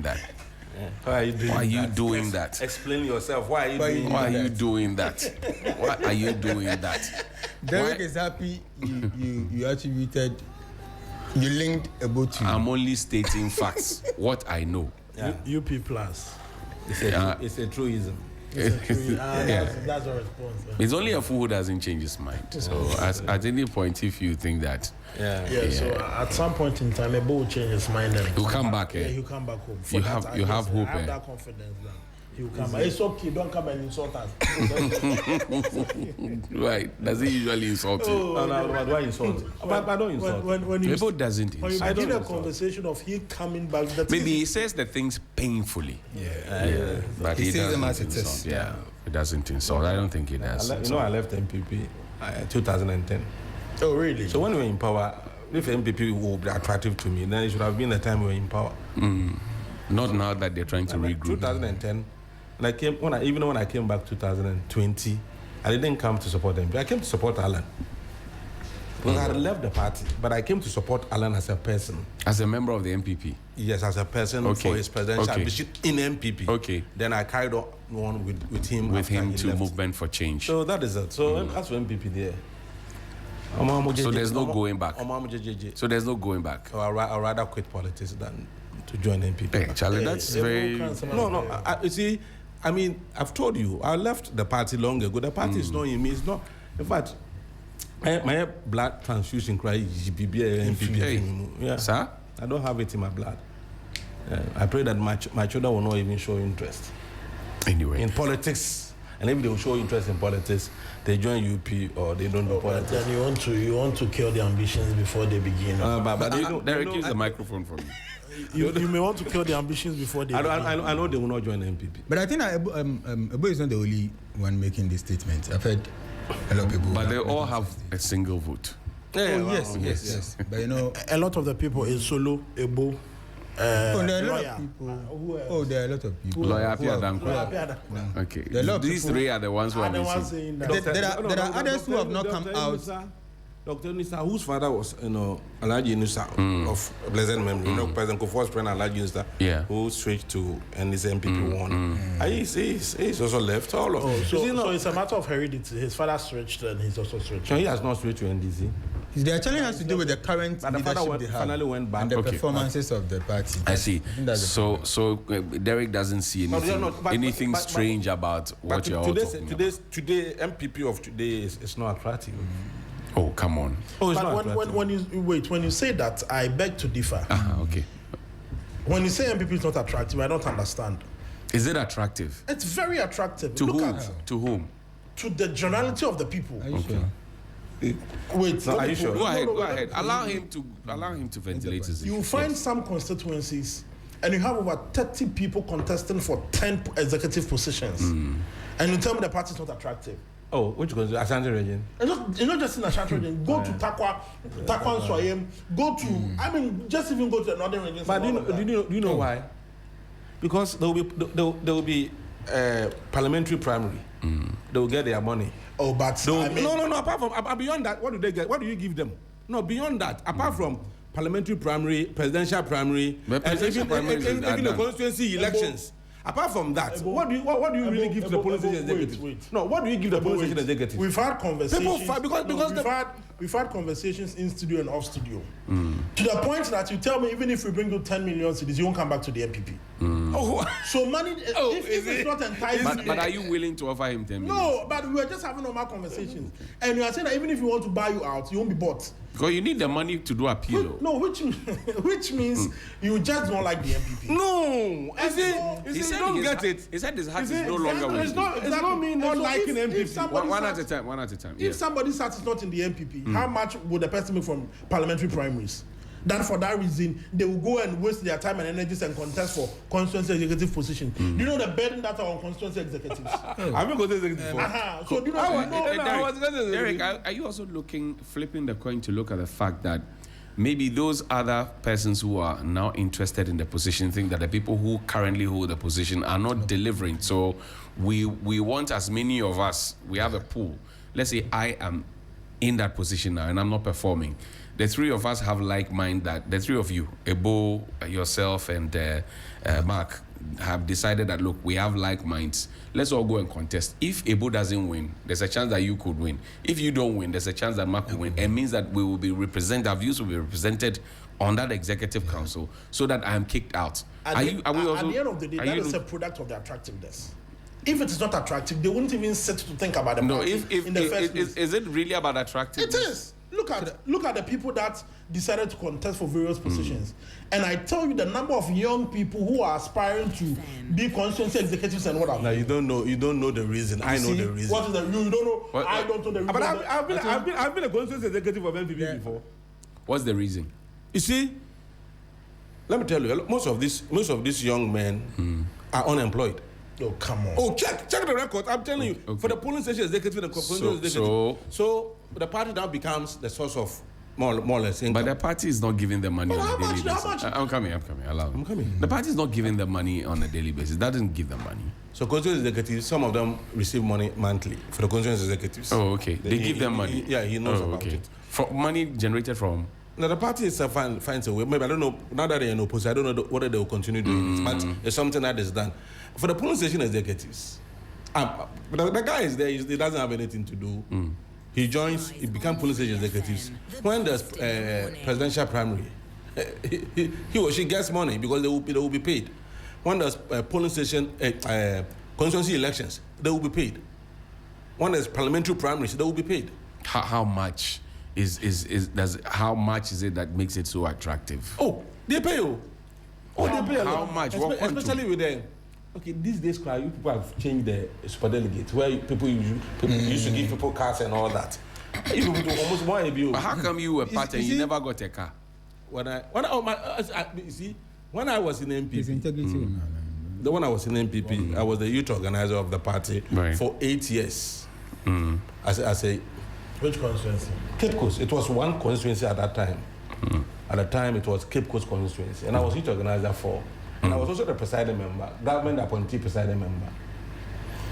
doing that? Why are you doing that? Why are you doing that? Explain yourself. Why are you doing that? Why are you doing that? Why are you doing that? Derek is happy you attributed, you linked about to. I'm only stating facts, what I know. Yeah. UP plus. It's a truism. That's a response. It's only a fool who doesn't change his mind. So at any point, if you think that, So at some point in time, Ebo will change his mind and he'll come back. he'll come back home. You have hope. I have that confidence that he'll come back. It's okay, don't come and insult us. Right? Does he usually insult you? No, why insult? But don't insult. When you People doesn't when you insult. begin a conversation of he coming back, Maybe he says the things painfully. But he says them as doesn't it is. insult. Yeah, he doesn't insult. I don't think he does. I left NPP 2010. Oh, really? So when we were in power, if NPP would be attractive to me, then it should have been the time we were in power. Not now that they're trying to regroup. 2010, and when I came back 2020, I didn't come to support NPP. I came to support Alan. Because I had left the party, but I came to support Alan as a person. As a member of the NPP? Yes, as a person for his presidential ambition in NPP. Okay. Then I carried on with him. With him to left. Movement for Change. So that is it. So that's for NPP there. So there's no going back. So there's no going back. I'd rather quit politics than to join NPP. Hey, Charlie, that's very... No. You see, I mean, I've told you, I left the party long ago. The party is not in me. It's not... In fact, my blood transfusion cry is NPP. Yeah. Sir? I don't have it in my blood. I pray that my children will not even show interest. Anyway. In politics. And if they will show interest in politics, they join UP or they don't do politics. Then you want to kill the ambitions before they begin. Derek, use the microphone for me. You may want to kill the ambitions before they begin. I know they will not join NPP. But I think Ebo is not the only one making this statement. I've heard a lot of people. But they all have a single vote. Yes. But you know, a lot of the people is Solo, Ebo. there are a lot of people. There are a lot of people. Lawyer Piadankwa. Okay. These three are the ones who are missing. There are others who have not come out. Dr. Nisa, whose father was, Alhaji Nusa of blessed memory, President Kufuor's friend Alhaji Nusa, who switched to and his MPP won. He's also left. All of so it's a matter of heredity. His father switched and he's also switched. So he has not switched to NDC. Their challenge has to do with the current leadership they have finally went back and the performances of the party. I see. So Derek doesn't see anything strange about what you're all talking about. Today, MPP of today is not attractive. Oh, come on. Oh, it's but not when you say that, I beg to differ. Okay. When you say MPP is not attractive, I don't understand. Is it attractive? It's very attractive. To whom? To whom? To the generality of the people. Are you sure? Wait, no, are you sure? Go ahead. Allow him to ventilate his issue. You find some constituencies and you have over 30 people contesting for 10 executive positions. And you tell me the party is not attractive. Oh, which goes to Ashanti region? It's not just in Ashanti region. Go to Takwa and Swayem. Go to, just even go to the northern regions. But do you know why? Because there will be parliamentary primary. They will get their money. Oh, but no. Apart from beyond that, what do they get? What do you give them? No, beyond that, apart from parliamentary primary, presidential primary, and even the constituency elections. Apart from that, what do you really give to the police executive? No, what do you give the police executive? We've had conversations. Because we've had conversations in studio and off studio. To the point that you tell me even if we bring you 10 million cedis, you won't come back to the MPP. So money, if it's not enticing. But are you willing to offer him 10 million? No, but we were just having normal conversations. And you are saying that even if we want to buy you out, you won't be bought. Because you need the money to do appeal. Which means you just don't like the MPP. No, he said don't get it. He said his heart is no longer with you. It's not me not liking MPP. One at a time. If somebody's heart is not in the MPP, how much would the person make from parliamentary primaries? Then for that reason, they will go and waste their time and energies and contest for constituency executive position. Do you know the burden that are on constituency executives? I've been constituency executive. So do you know? Derek, are you also flipping the coin to look at the fact that maybe those other persons who are now interested in the position think that the people who currently hold the position are not delivering? So we want as many of us, we have a pool. Let's say I am in that position now and I'm not performing. the three of us have like mind that the three of you, Ebo, yourself, and Mark, have decided that look, we have like minds. Let's all go and contest. If Ebo doesn't win, there's a chance that you could win. If you don't win, there's a chance that Mark will win. It means that we will be represented, our views will be represented on that executive council, so that I am kicked out. At the end of the day, that is a product of the attractiveness. If it is not attractive, they wouldn't even sit to think about the party in the first place. Is it really about attractiveness? It is. Look at the people that decided to contest for various positions, and I tell you the number of young people who are aspiring to be constituency executives and what have you. Now you don't know the reason. I know the reason. What is the reason? You don't know. What? I don't know the reason. But I've been a constituency executive of NPP before. What's the reason? You see, let me tell you, most of these young men are unemployed. Oh, come on. Oh, check the record. I'm telling you, Okay. for the polling station executive and the constituency executive. So the party now becomes the source of more or less income. But the party is not giving the money Well, on a how daily much- basis. how much- I'm coming. Allow me. I'm coming. The party is not giving the money on a daily basis. It doesn't give them money. So constituency executives, some of them receive money monthly for the constituency executives. Oh, okay. They give them money. He knows about okay. it. For money generated from. Now the party itself finds a way. Maybe I don't know. Now that they're in opposition, I don't know whether they will continue doing it. But it's something that is done for the polling station executives. The guy is there. He doesn't have anything to do. He becomes polling station executives. When there's presidential primary, he or she gets money because they will be paid. When there's polling station constituency elections, they will be paid. When there's parliamentary primaries, they will be paid. How much how much is it that makes it so attractive? Oh, they pay you. They pay a How lot. much? What quantum? Especially with the. Okay, these days, you people have changed the super delegate where people used to give people cars and all that. You people do almost more ABO. But how come you were part and you never got a car? When I was in NPP, when I was in NPP, I was the youth organizer of the party for 8 years. As a Which constituency? Cape Coast. It was one constituency at that time. At the time, it was Cape Coast constituency, and I was youth organizer for. And I was also the presiding member, government appointee presiding member.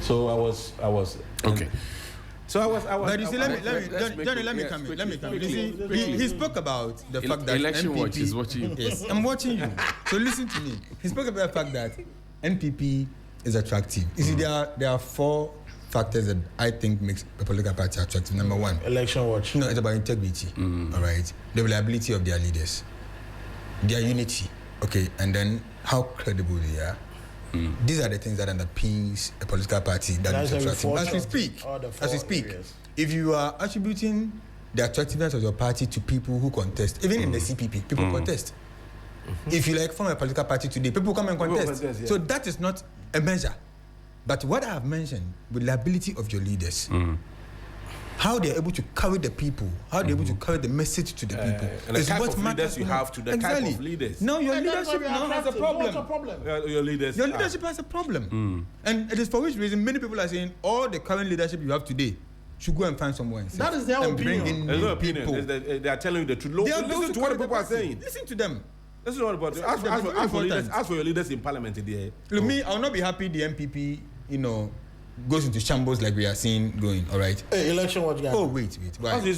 So I was. Okay. So I was. But you see, let me come in. You see, he spoke about the fact that Election NPP, Watch is watching you. Yes, I'm watching you. So listen to me. He spoke about the fact that NPP is attractive. You see, there are 4 factors that I think makes a political party attractive. Number 1, Election Watch. No, it's about integrity. All right, the reliability of their leaders, their unity. Okay, and then how credible they are. These are the things that underpins a political party that is attractive. As we speak, if you are attributing the attractiveness of your party to people who contest, even in the CPP, people contest. If you form a political party today, people come and contest. So that is not a measure. But what I have mentioned, reliability of your leaders, how they are able to carry the people, how they are able to carry the message to the people. And the type of leaders you have to the type of leaders. Now your leadership now has a problem. What's the problem? Your leaders. Your leadership has a problem. And it is for which reason many people are saying all the current leadership you have today should go and find somewhere and sit. That is their and opinion. bring in There's no new opinion. people. They are telling you the truth. Listen to what the people are saying. Listen to them. Listen to what about ask for your leaders in parliament today. Look, me, I will not be happy the MPP, goes into shambles like we are seeing going. All right. Hey, Election Watch guy. Oh wait. Why? We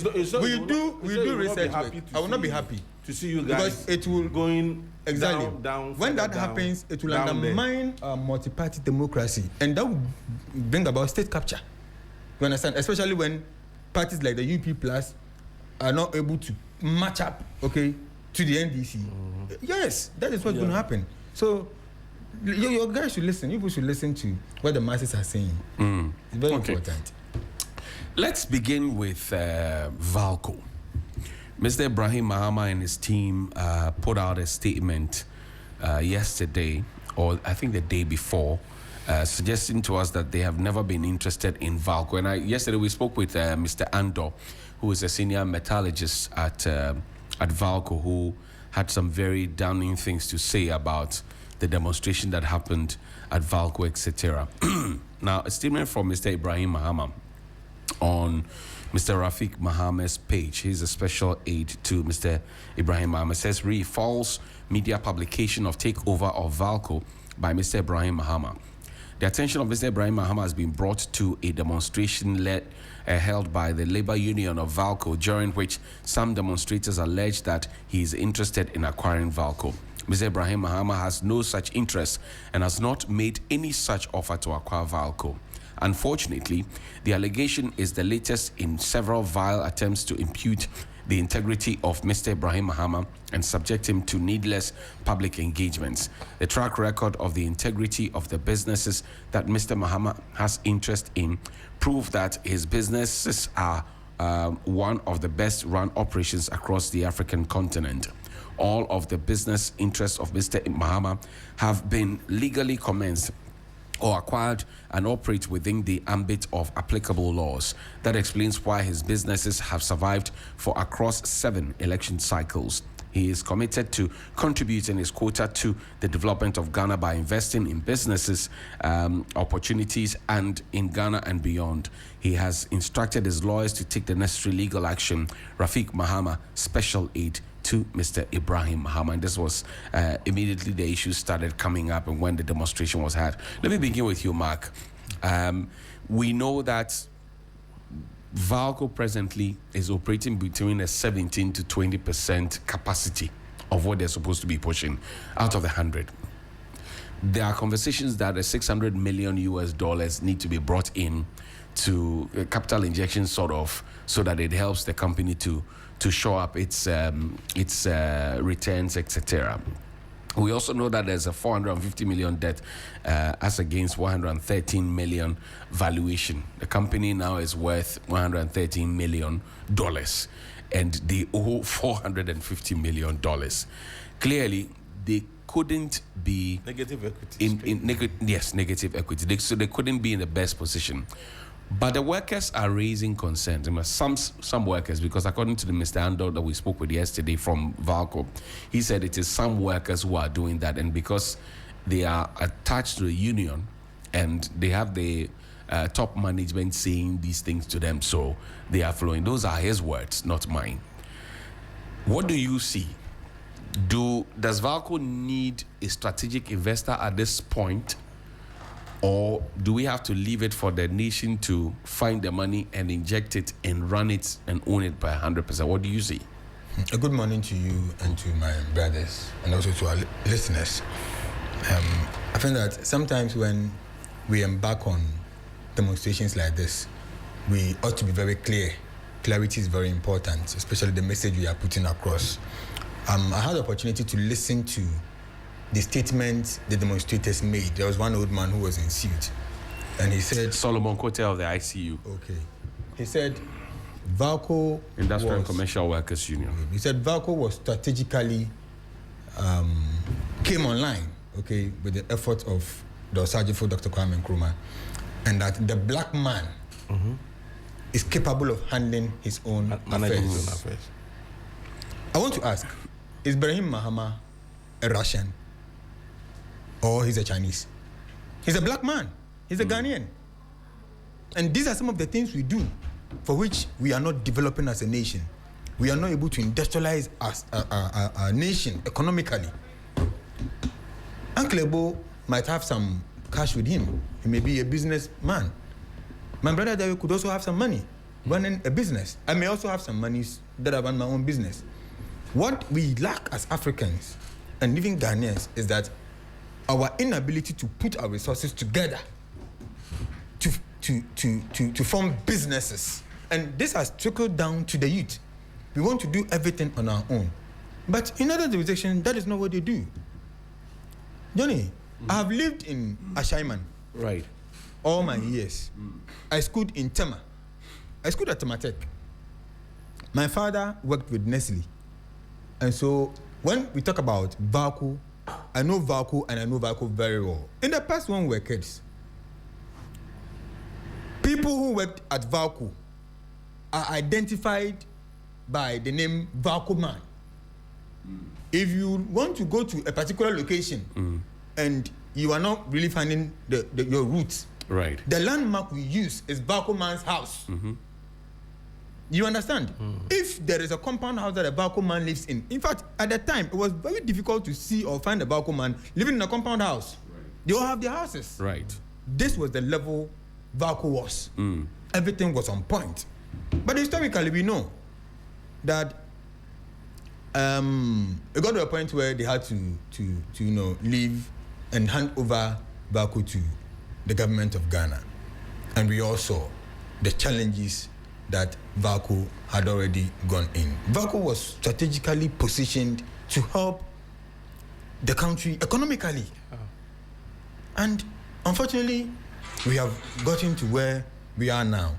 do research work. I will not be happy to see you guys because it will going exactly down. When that happens, it will undermine multi-party democracy, and that will bring about state capture. You understand? Especially when parties like the UP Plus are not able to match up, okay, to the NDC. Yes, that is what's going to happen. So. Your guys should listen. You people should listen to what the masses are saying. It's very important. Let's begin with VALCO. Mr. Ibrahim Mahama and his team put out a statement yesterday, or I think the day before, suggesting to us that they have never been interested in VALCO. And yesterday we spoke with Mr. Andor, who is a senior metallurgist at VALCO, who had some very damning things to say about the demonstration that happened at VALCO, etc. Now, a statement from Mr. Ibrahim Mahama on Mr. Rafiq Mahama's page. He's a special aide to Mr. Ibrahim Mahama. Says, false media publication of takeover of VALCO by Mr. Ibrahim Mahama. The attention of Mr. Ibrahim Mahama has been brought to a demonstration held by the labor union of VALCO, during which some demonstrators alleged that he is interested in acquiring VALCO. Mr. Ibrahim Mahama has no such interest and has not made any such offer to acquire VALCO. Unfortunately, the allegation is the latest in several vile attempts to impute the integrity of Mr. Ibrahim Mahama and subject him to needless public engagements. The track record of the integrity of the businesses that Mr. Mahama has interest in prove that his businesses are one of the best run operations across the African continent. All of the business interests of Mr. Mahama have been legally commenced or acquired and operate within the ambit of applicable laws. That explains why his businesses have survived for across 7 election cycles. He is committed to contributing his quota to the development of Ghana by investing in businesses, opportunities, and in Ghana and beyond. He has instructed his lawyers to take the necessary legal action. Rafiq Mahama, special aid to Mr. Ibrahim Mahama. And this was immediately the issue started coming up and when the demonstration was had. Let me begin with you, Mark. We know that VALCO presently is operating between a 17 to 20% capacity of what they're supposed to be pushing out of the 100. There are conversations that the $600 million need to be brought in to capital injection sort of, so that it helps the company to show up its returns, etc. We also know that there's a $450 million debt as against $113 million valuation. The company now is worth $113 million and they owe $450 million. Clearly, they couldn't be negative equity. Negative equity. So they couldn't be in the best position. But the workers are raising concerns. Some workers, because according to the Mr. Ando that we spoke with yesterday from VALCO, he said it is some workers who are doing that, and because they are attached to the union and they have the top management saying these things to them, so they are following. Those are his words, not mine. What do you see? Does VALCO need a strategic investor at this point? Or do we have to leave it for the nation to find the money and inject it and run it and own it by 100%? What do you see? A good morning to you and to my brothers and also to our listeners. I think that sometimes when we embark on demonstrations like this, we ought to be very clear. Clarity is very important, especially the message we are putting across. I had the opportunity to listen to the statement the demonstrators made. There was one old man who was in suit, and he said, Solomon Kote of the ICU. Okay. He said, VALCO Industrial and Commercial Workers Union. He said VALCO was strategically came online, okay, with the effort of the Osajifo Dr. Kwame Nkrumah, and that the black man is capable of handling his own affairs. I want to ask, is Ibrahim Mahama a Russian? Or he's a Chinese? He's a black man. He's a Ghanaian. And these are some of the things we do for which we are not developing as a nation. We are not able to industrialize as a nation economically. Uncle Ebo might have some cash with him. He may be a businessman. My brother there could also have some money running a business. I may also have some money that I run my own business. What we lack as Africans and even Ghanaians is that our inability to put our resources together to form businesses. And this has trickled down to the youth. We want to do everything on our own. But in other jurisdictions, that is not what they do. Johnny, I have lived in Ashaiman. Right. All my years. I schooled in Tema. I schooled at Tematech. My father worked with Nestle. And so when we talk about VALCO, I know VALCO and I know VALCO very well. In the past when we were kids, people who worked at VALCO are identified by the name VALCO man. If you want to go to a particular location and you are not really finding your roots, right, the landmark we use is VALCO man's house. You understand? If there is a compound house that a VALCO man lives in fact, at that time, it was very difficult to see or find a VALCO man living in a compound house. Right. They all have their houses. Right. this was the level VALCO was. Everything was on point. But historically, we know that it got to a point where they had to leave and hand over VALCO to the government of Ghana. And we all saw the challenges that VALCO had already gone in. VALCO was strategically positioned to help the country economically. And unfortunately, we have gotten to where we are now.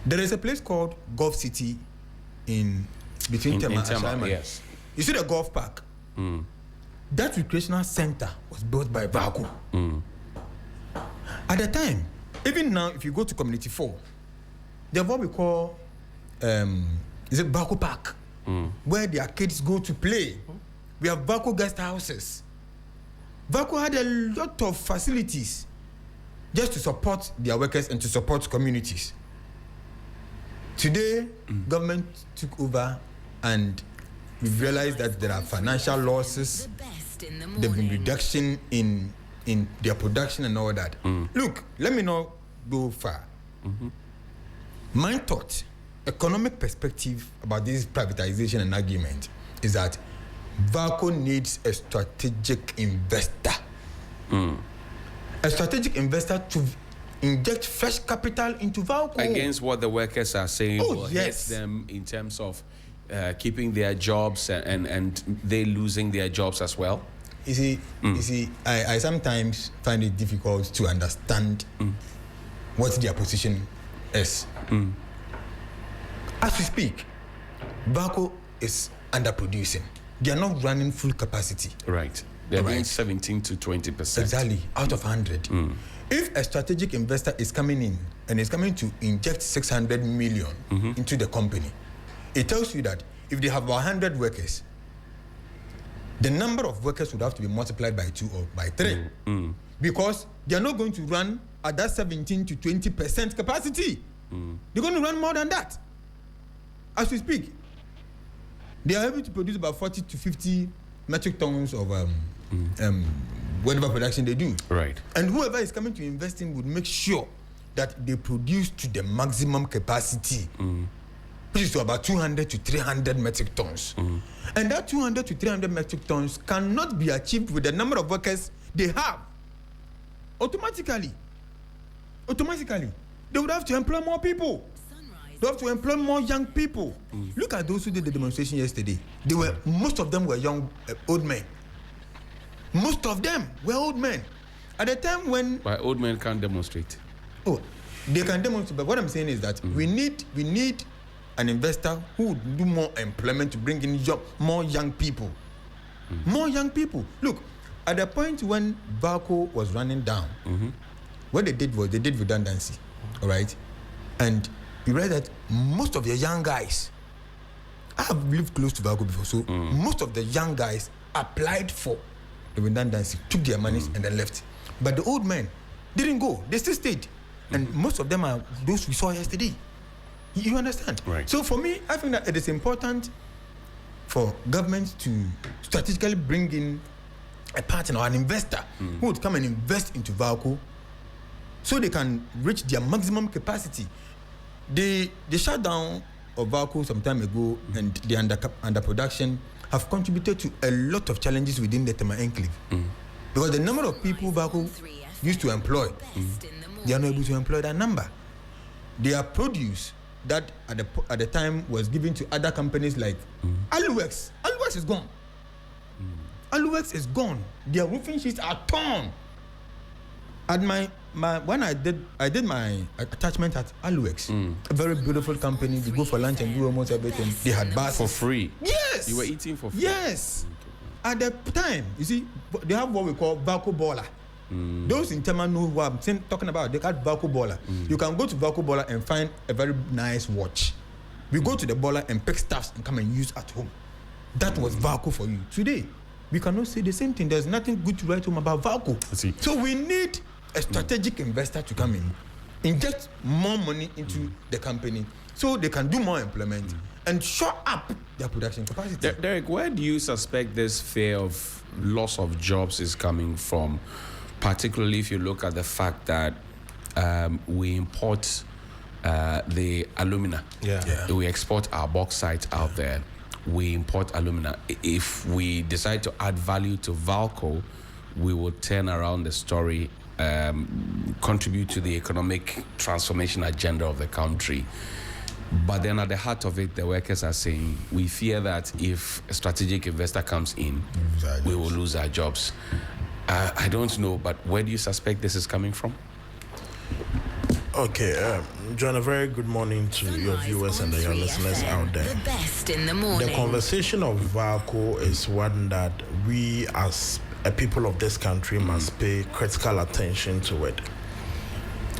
There is a place called Gulf City between Tema and Ashaiman. Yes. You see the golf park? That recreational center was built by VALCO. At the time, even now, if you go to Community 4, they have what we call is it VALCO Park, where their kids go to play. We have VALCO guest houses. VALCO had a lot of facilities just to support their workers and to support communities. Today, government took over and we've realized that there are financial losses, there's been reduction in their production and all that. Look, let me not go far. My thought, economic perspective about this privatization and argument is that VALCO needs a strategic investor. A strategic investor to inject fresh capital into VALCO. Against what the workers are saying will hit yes. them in terms of keeping their jobs and they losing their jobs as well. You see, I sometimes find it difficult to understand what their position is. As we speak, VALCO is underproducing. They are not running full capacity. Right. They're doing 17 to 20%. Exactly, out of 100. If a strategic investor is coming in and is coming to inject 600 million into the company, it tells you that if they have 100 workers, the number of workers would have to be multiplied by 2 or by 3. Because they are not going to run at that 17 to 20% capacity. They're going to run more than that. As we speak, they are able to produce about 40 to 50 metric tons of whatever production they do. Right. And whoever is coming to invest in would make sure that they produce to the maximum capacity, which is to about 200 to 300 metric tons. And that 200 to 300 metric tons cannot be achieved with the number of workers they have. Automatically, they would have to employ more people. They have to employ more young people. Look at those who did the demonstration yesterday. Most of them were young, old men. Most of them were old men. At the time when... Why old men can't demonstrate? Oh, they can demonstrate, but what I'm saying is that we need an investor who would do more employment to bring in more young people. More young people. Look, at the point when VALCO was running down, what they did was they did redundancy, all right? And you read that most of the young guys, I have lived close to VALCO before, so most of the young guys applied for the redundancy, took their monies and then left. But the old men didn't go, they still stayed. And most of them are those we saw yesterday. You understand? Right. So for me, I think that it is important for government to strategically bring in a partner or an investor who would come and invest into VALCO so they can reach their maximum capacity. The shutdown of VALCO some time ago and the underproduction have contributed to a lot of challenges within the Tema enclave. Because the number of people VALCO used to employ, they are not able to employ that number. Their produce that at the time was given to other companies like Aluwex. Aluwex is gone. Aluwex is gone. Their roofing sheets are torn. At when I did my attachment at Aluwex, a very beautiful company. We go for lunch and do almost everything. They had bars for free. Yes. You were eating for free. Yes. At the time, you see, they have what we call VALCO Baller. Those in Tema know what I'm talking about. They got VALCO Baller. You can go to VALCO Baller and find a very nice watch. We go to the baller and pick stuffs and come and use at home. That was VALCO for you. Today, we cannot say the same thing. There's nothing good to write home about VALCO. So we need a strategic investor to come in, inject more money into the company so they can do more employment and shore up their production capacity. Derek, where do you suspect this fear of loss of jobs is coming from? particularly if you look at the fact that we import the alumina. We export our bauxite out there. We import alumina. If we decide to add value to VALCO, we will turn around the story, contribute to the economic transformation agenda of the country. But then at the heart of it, the workers are saying, we fear that if a strategic investor comes in, we will lose our jobs. I don't know, but where do you suspect this is coming from? Okay, John, a very good morning to your viewers and your listeners out there. The best in the morning. The conversation of VALCO is one that we as a people of this country must pay critical attention to it.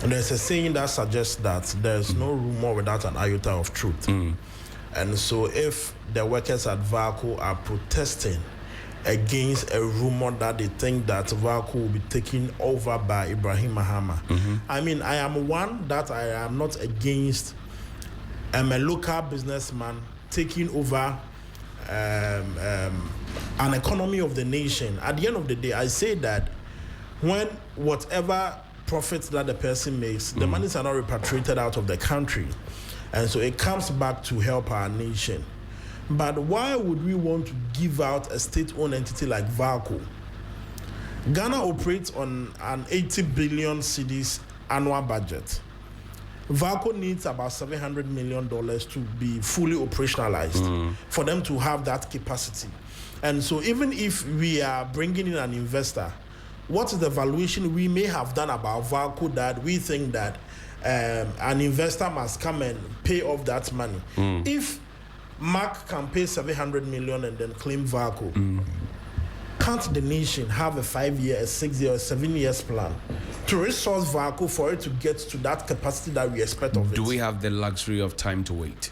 And there's a saying that suggests that there's no rumor without an iota of truth. And so if the workers at VALCO are protesting against a rumor that they think that VALCO will be taken over by Ibrahim Mahama. I mean, I am one that I am not against a local businessman taking over an economy of the nation. At the end of the day, I say that when whatever profits that the person makes, the monies are not repatriated out of the country. And so it comes back to help our nation. But why would we want to give out a state-owned entity like VALCO? Ghana operates on an 80 billion cedis annual budget. VALCO needs about $700 million to be fully operationalized for them to have that capacity. And so even if we are bringing in an investor, what is the valuation we may have done about VALCO that we think that an investor must come and pay off that money? If Mark can pay 700 million and then claim VALCO, can't the nation have a 5-year, a 6-year, a 7-year plan to resource VALCO for it to get to that capacity that we expect of it? Do we have the luxury of time to wait?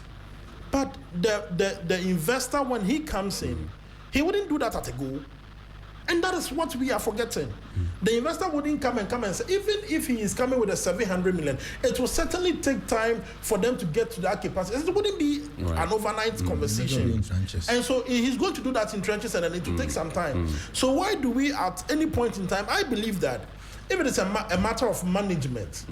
But the investor, when he comes in, he wouldn't do that at a go. And that is what we are forgetting. The investor wouldn't come and say, even if he is coming with a 700 million, it will certainly take time for them to get to that capacity. It wouldn't be an overnight conversation. And so he's going to do that in trenches, and then it will take some time. So why do we, at any point in time, I believe that if it is a matter of management,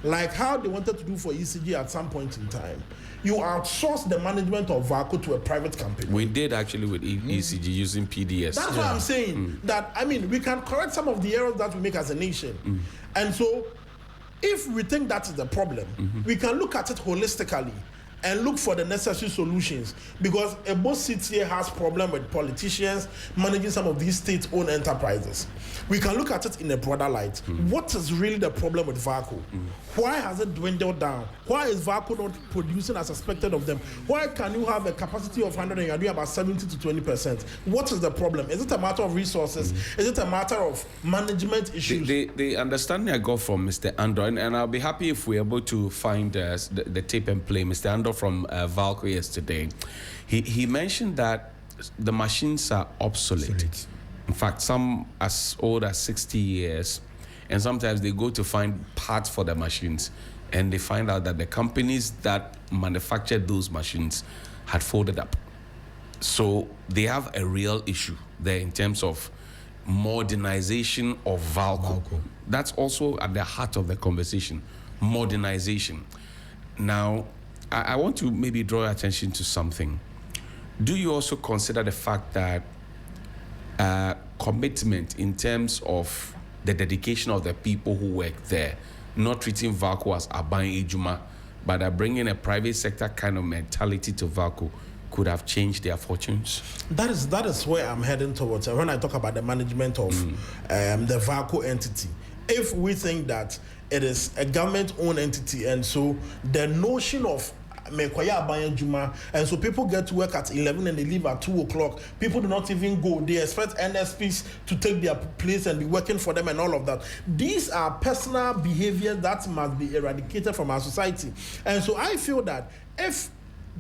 like how they wanted to do for ECG at some point in time, you outsource the management of VALCO to a private company. We did actually with ECG using PDS. That's what I'm saying. That, I mean, we can correct some of the errors that we make as a nation. And so, if we think that is the problem, we can look at it holistically and look for the necessary solutions, because a both seats here has problem with politicians managing some of these state-owned enterprises. We can look at it in a broader light. What is really the problem with VALCO? Why has it dwindled down? Why is VALCO not producing as expected of them? Why can you have a capacity of 100 and you're doing about 70 to 20%? What is the problem? Is it a matter of resources? Is it a matter of management issues? The understanding I got from Mr. Andor, and I'll be happy if we're able to find the tape and play, Mr. Andor from VALCO yesterday, he mentioned that the machines are obsolete. In fact, some as old as 60 years, and sometimes they go to find parts for the machines, and they find out that the companies that manufactured those machines had folded up. So they have a real issue there in terms of modernization of VALCO. That's also at the heart of the conversation, modernization. Now, I want to maybe draw your attention to something. Do you also consider the fact that commitment in terms of the dedication of the people who work there, not treating VALCO as Aban Ejuma, but bringing a private sector kind of mentality to VALCO, could have changed their fortunes? That is where I'm heading towards. When I talk about the management of the VALCO entity, if we think that it is a government-owned entity, and so the notion of and so people get to work at 11 and they leave at 2 o'clock. People do not even go. They expect NSPs to take their place and be working for them and all of that. These are personal behaviors that must be eradicated from our society. And so I feel that if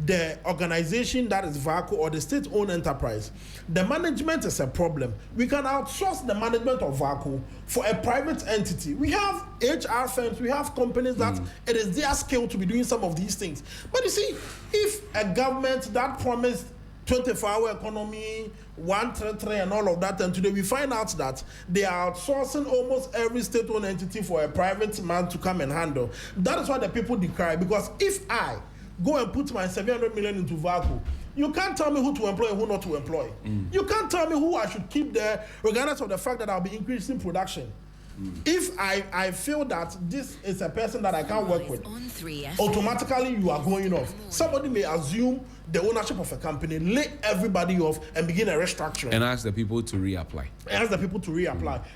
the organization that is VALCO or the state-owned enterprise, the management is a problem, we can outsource the management of VALCO for a private entity. We have HR firms, we have companies that it is their skill to be doing some of these things. But you see, if a government that promised 24-hour economy, 133 and all of that. And today we find out that they are outsourcing almost every state-owned entity for a private man to come and handle. That is why the people decry. Because if I go and put my 700 million into VALCO, you can't tell me who to employ and who not to employ. You can't tell me who I should keep there, regardless of the fact that I'll be increasing production. If I feel that this is a person that I can't work with, automatically you are going off. Somebody may assume the ownership of a company, lay everybody off, and begin a restructuring. And ask the people to reapply.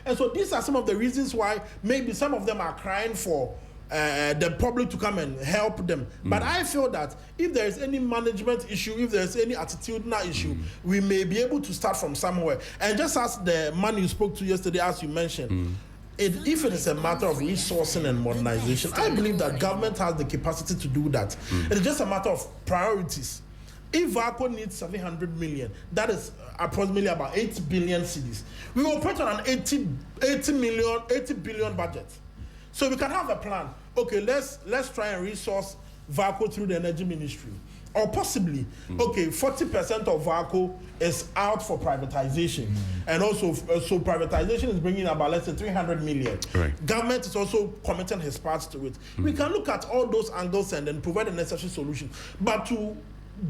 And so these are some of the reasons why maybe some of them are crying for the public to come and help them. But I feel that if there is any management issue, if there is any attitudinal issue, we may be able to start from somewhere. And just as the man you spoke to yesterday, as you mentioned, if it is a matter of resourcing and modernization, I believe that government has the capacity to do that. It is just a matter of priorities. If VALCO needs 700 million, that is approximately about 8 billion cedis. We operate on an 80 billion budget. So we can have a plan. Okay, let's try and resource VALCO through the energy ministry. Or possibly, okay, 40% of VALCO is out for privatization. And also, so privatization is bringing about, let's say, 300 million. Right. Government is also committing his part to it. We can look at all those angles and then provide a necessary solution. But to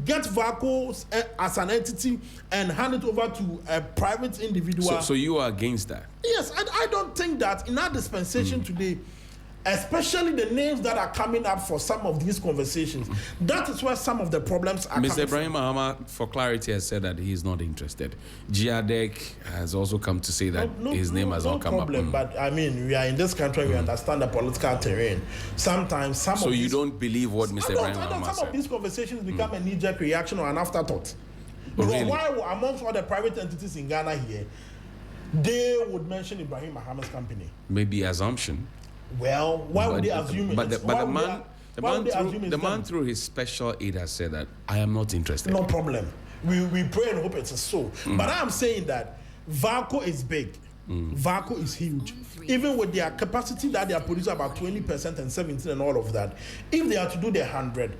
get VALCO as an entity and hand it over to a private individual. So you are against that? Yes, I don't think that in our dispensation today, especially the names that are coming up for some of these conversations, that is where some of the problems are. Mr. Ibrahim Mahama, for clarity, has said that he is not interested. GIADEC has also come to say that his name has not come problem, up. But I mean, we are in this country, we understand the political terrain. Sometimes So you don't believe what Mr. Ibrahim Mahama said? Some of these conversations become a knee-jerk reaction or an afterthought. Because Really? why, amongst all the private entities in Ghana here, they would mention Ibrahim Mahama's company? Maybe assumption. Well, why would they assume it? But the man through his special aid has said that I am not interested. No problem. We pray and hope it's so. But I am saying that VALCO is big. VALCO is huge. Even with their capacity that they are producing about 20% and 17% and all of that, if they are to do the 100,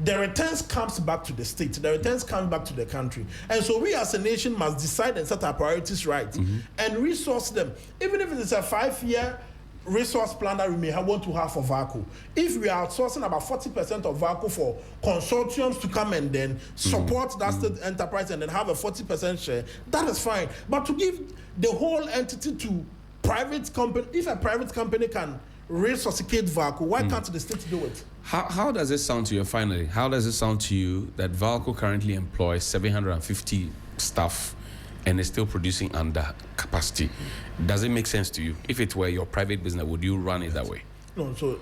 the returns comes back to the state. The returns come back to the country. And so we as a nation must decide and set our priorities right and resource them. Even if it is a 5-year resource plan that we may want to have for VALCO. If we are outsourcing about 40% of VALCO for consortiums to come and then support that state enterprise and then have a 40% share, that is fine. But to give the whole entity to private company, if a private company can resuscitate VALCO, why can't the state do it? How does it sound to you, finally? How does it sound to you that VALCO currently employs 750 staff and is still producing under capacity? Does it make sense to you? If it were your private business, would you run it that way? No, so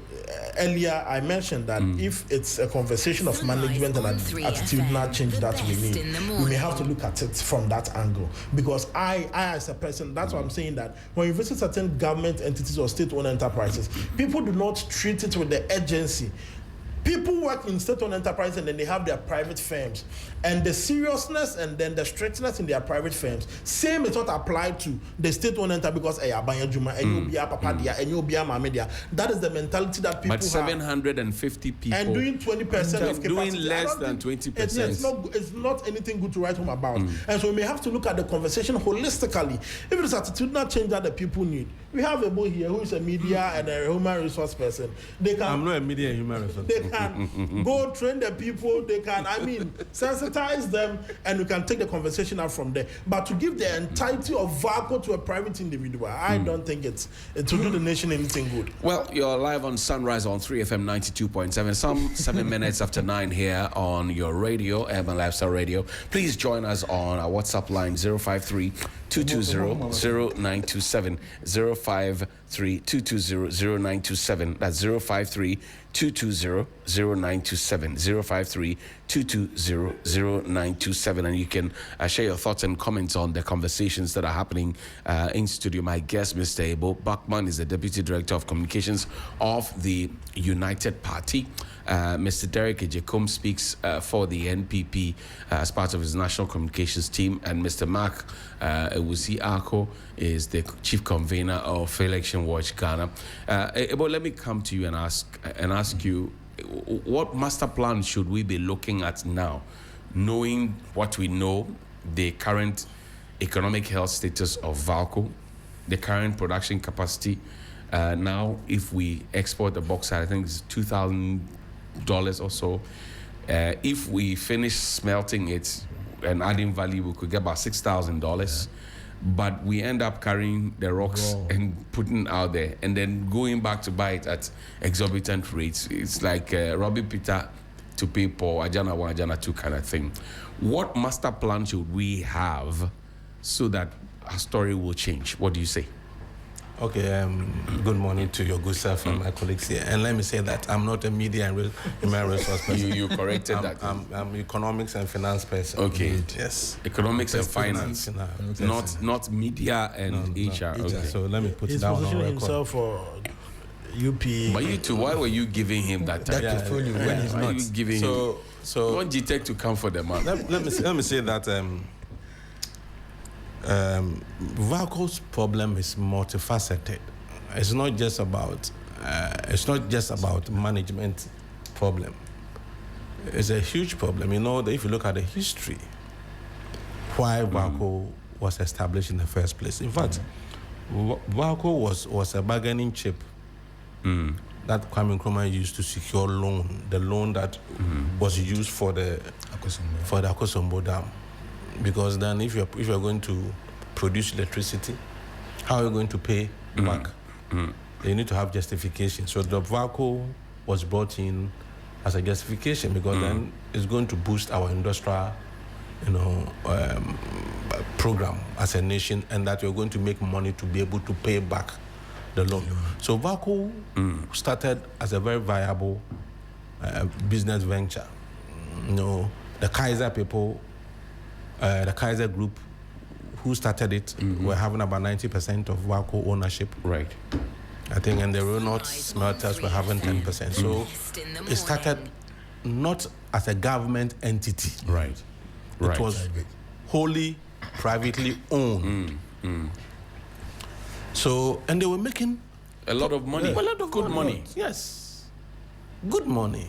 earlier I mentioned that if it's a conversation of management and attitudinal change that we need, we may have to look at it from that angle. Because I as a person, that's why I'm saying that when you visit certain government entities or state-owned enterprises, people do not treat it with the urgency. People work in state-owned enterprises and then they have their private firms. And the seriousness and then the strictness in their private firms, same is not applied to the state-owned enterprise because that is the mentality that people have. But 750 people and doing 20% of capacity. Doing less than 20%. It's not anything good to write home about. And so we may have to look at the conversation holistically. If it is attitudinal change that the people need, we have a boy here who is a media and a human resource person. I'm not a media and human resource. They can go train the people. They can, sensitize them, and we can take the conversation out from there. But to give the entirety of VALCO to a private individual, I don't think it will do the nation anything good. Well, you're live on Sunrise on 3FM 92.7, some 7 minutes after 9 here on your radio, Urban Lifestyle Radio. Please join us on our WhatsApp line 053-220-0927, 053-220-0927. That's 053-220-0927, 053-220-0927. And you can share your thoughts and comments on the conversations that are happening in studio. My guest, Mr. Abel Bachman, is the Deputy Director of Communications of the United Party. Mr. Derek Ejekom speaks for the NPP as part of his national communications team, and Mr. Mark Ewusi Ako is the chief convener of Election Watch Ghana. But let me come to you and ask you, what master plan should we be looking at now knowing what we know, the current economic health status of VALCO, the current production capacity. Now, if we export the bauxite, I think it's $2,000 or so. If we finish smelting it and adding value, we could get about $6,000. But we end up carrying the rocks and putting out there, and then going back to buy it at exorbitant rates. It's like robbing Peter to pay Paul, Ajana 1, Ajana 2 kind of thing. What master plan should we have so that our story will change? What do you say? Okay, good morning to your good self and my colleagues here. And let me say that I'm not a media and human resource person. You corrected that. I'm economics and finance person. Okay. Yes. Economics and finance. Not media and HR. Okay. So let me put it He's down on positioning record. himself for UP. But you two, why were you giving him that time? That portfolio when he's Why not. are you giving him? So Want GIADEC to come for the man. let me say that VALCO's problem is multifaceted. It's not just about management problem. It's a huge problem. You know, if you look at the history, why VALCO was established in the first place. In fact, VALCO was a bargaining chip that Kwame Nkrumah used to secure the loan that was used for the Akosombo Dam. Because then if you're going to produce electricity, how are you going to pay back? You need to have justification. So the VALCO was brought in as a justification because then it's going to boost our industrial, program as a nation, and that we're going to make money to be able to pay back the loan. So VALCO started as a very viable business venture. The Kaiser people, the Kaiser Group, who started it, were having about 90% of VALCO ownership. Right. I think, and the Renault smelters were having 10%. So it started not as a government entity. Right. It was wholly privately owned. So, and they were making a lot of money. A lot of good money. Yes. Good money.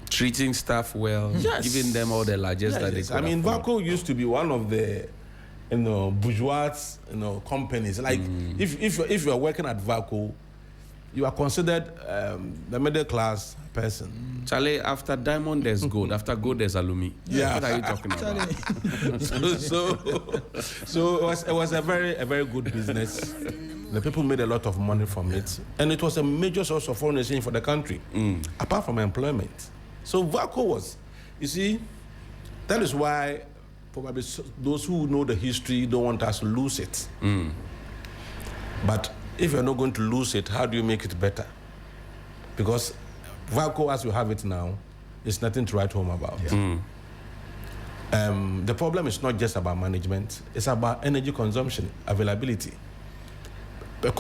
Treating staff well, giving them all the largest that they could. I mean, VALCO used to be one of the bourgeois companies. Like if you are working at VALCO, you are considered the middle class person. Charlie, after diamond there's gold. After gold there's aluminium. Yeah. What are you talking about? so it was a very good business. The people made a lot of money from it, and it was a major source of foreign exchange for the country, apart from employment. So VALCO was, you see, that is why probably those who know the history don't want us to lose it. But if you're not going to lose it, how do you make it better? Because VALCO, as you have it now, is nothing to write home about. The problem is not just about management, it's about energy consumption, availability. A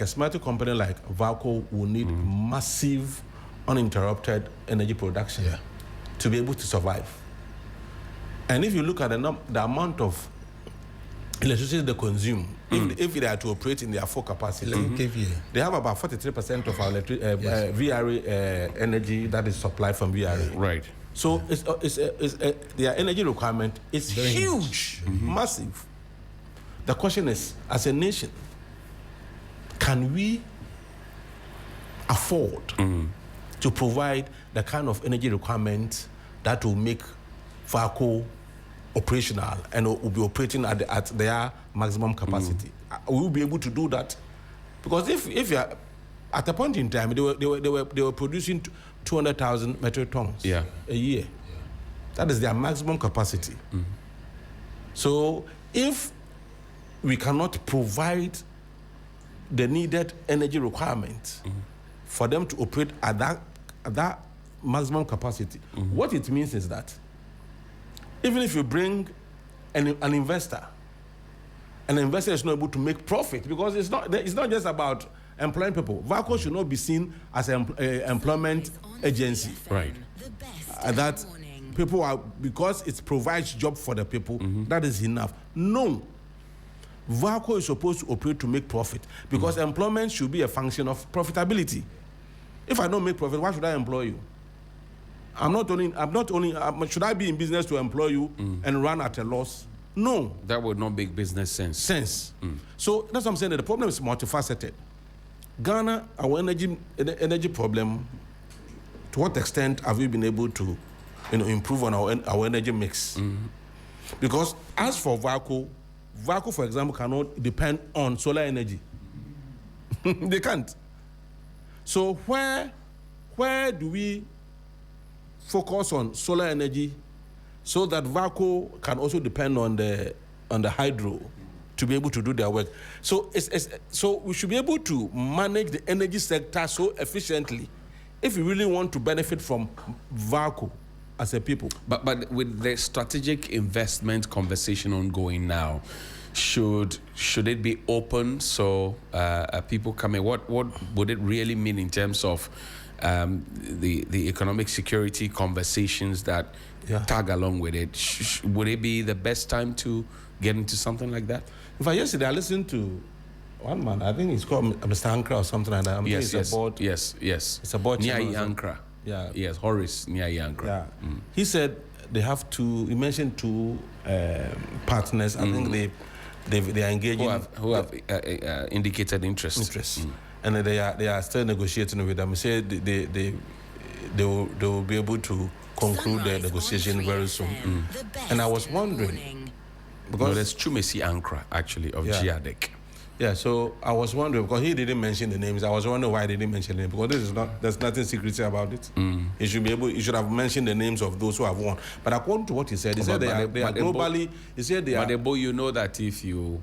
smelting company like VALCO will need massive, uninterrupted energy production to be able to survive. And if you look at the amount of electricity they consume, if they are to operate in their full capacity, they have about 43% of our VRA energy that is supplied from VRA. Right. So their energy requirement is huge, massive. The question is, as a nation, can we afford to provide the kind of energy requirement that will make VALCO operational and will be operating at their maximum capacity? Will we be able to do that? Because if you are at a point in time, they were producing 200,000 metric tons a year. That is their maximum capacity. So if we cannot provide the needed energy requirement for them to operate at that maximum capacity, what it means is that even if you bring an investor is not able to make profit, because it's not just about employing people. VALCO should not be seen as an employment agency. Right. That people are, because it provides job for the people, that is enough. No. VALCO is supposed to operate to make profit, because employment should be a function of profitability. If I don't make profit, why should I employ you? should I be in business to employ you and run at a loss? No. That would not make business sense. So that's what I'm saying, that the problem is multifaceted. Ghana, our energy problem, to what extent have we been able to improve on our energy mix? Because as for VALCO, for example, cannot depend on solar energy. They can't. So where do we focus on solar energy so that VALCO can also depend on the hydro to be able to do their work? So so we should be able to manage the energy sector so efficiently if we really want to benefit from VALCO as a people. But with the strategic investment conversation ongoing now, should it be open so people come in? What would it really mean in terms of the economic security conversations that tag along with it? Would it be the best time to get into something like that? In fact, yesterday I listened to one man, I think he's called Mr. Ankra or something like that. Yes. It's about Nyai Ankra. Yeah. Yes, Horace Nyai Ankra. Yeah. He said they have he mentioned two partners. I think they are engaging who have indicated interest. And they are still negotiating with them. He said they will be able to conclude the negotiation very soon. And I was wondering, because there's Chumesi Ankra actually of GIADEC. Yeah, so I was wondering, because he didn't mention the names. I was wondering why they didn't mention the names, because there's nothing secretive about it. He should have mentioned the names of those who have won. But according to what he said, he said they are globally. He said they are. But you know that if you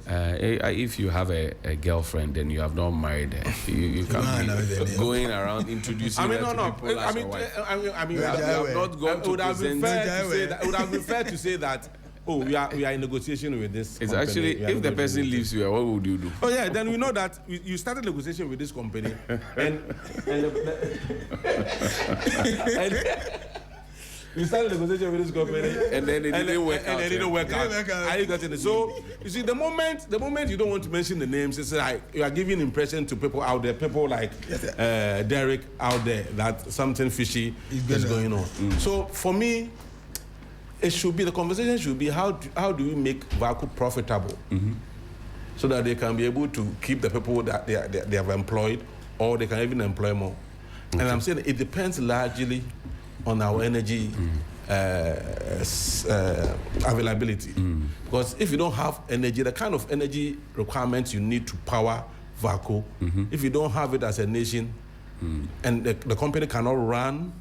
have a girlfriend and you have not married her, you can't be going around introducing her to people as your wife. You have not gone to present. It would have been fair to say that. Oh, we are in negotiation with this It's company. actually, if the person leaves you, what would you do? Oh yeah, then we know that you started negotiation with this company, and you started negotiation with this company, and then it didn't work out. And it didn't work out. Are you getting it? So you see, the moment you don't want to mention the names, it's like you are giving impression to people out there, people like Derek out there, that something fishy is going on. So for me, the conversation should be how do we make VALCO profitable, so that they can be able to keep the people that they have employed, or they can even employ more. And I'm saying it depends largely on our energy availability, because if you don't have energy, the kind of energy requirements you need to power VALCO, if you don't have it as a nation, and the company cannot run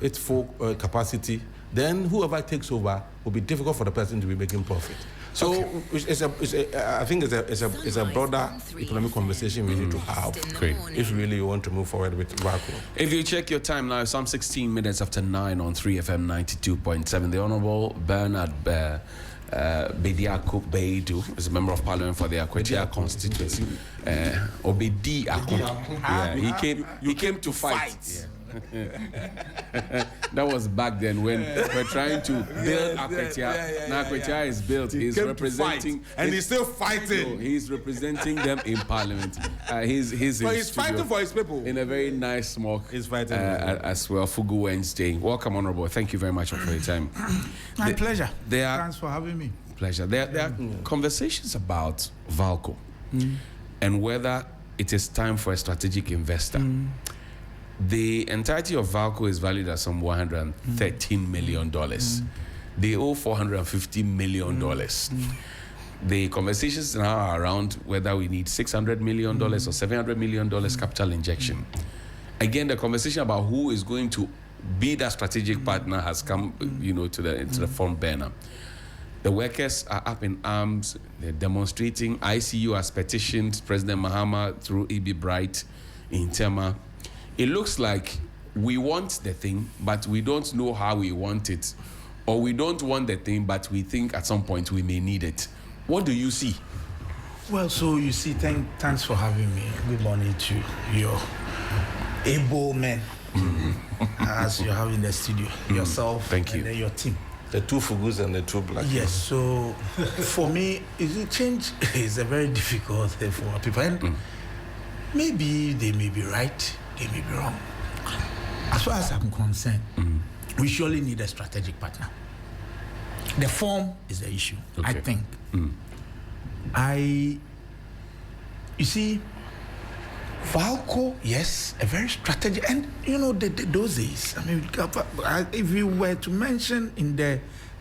its full capacity, then whoever takes over will be difficult for the person to be making profit. So I think it's a broader economic conversation we need to have. Great. If really you want to move forward with VALCO. If you check your time now, some 16 minutes after 9 on 3FM 92.7, the Honourable Bernard Bediako Beidu is a member of Parliament for the Akwetia constituency. Obedi Ako. Yeah, he came to fight. Yeah. That was back then when we're trying to build Akwetia. Now Akwetia is built. He's representing, and he's still fighting. He's representing them in Parliament. He's fighting for his people in a very nice smoke. He's fighting as well. Fugu Wednesday. Welcome, Honourable. Thank you very much for your time. My pleasure. Thanks for having me. Pleasure. There are conversations about VALCO and whether it is time for a strategic investor. The entirety of VALCO is valued at some $113 million. They owe $450 million. The conversations now are around whether we need $600 million or $700 million capital injection. Again, the conversation about who is going to be that strategic partner has come, to the front burner. The workers are up in arms. They're demonstrating. ICU has petitioned President Mahama through E.B. Bright in Tema. It looks like we want the thing, but we don't know how we want it. Or we don't want the thing, but we think at some point we may need it. What do you see? Well, so you see, thanks for having me. Good morning to your able men, as you have in the studio. Yourself, thank you, and then your team. The two Fugus and the two Black. Yes, so for me, change is a very difficult thing for people. And maybe they may be right, they may be wrong. as far as I'm concerned, we surely need a strategic partner. The form is the issue, I think. You see, VALCO, yes, a very strategic, and you know, those days, I mean, if you were to mention in the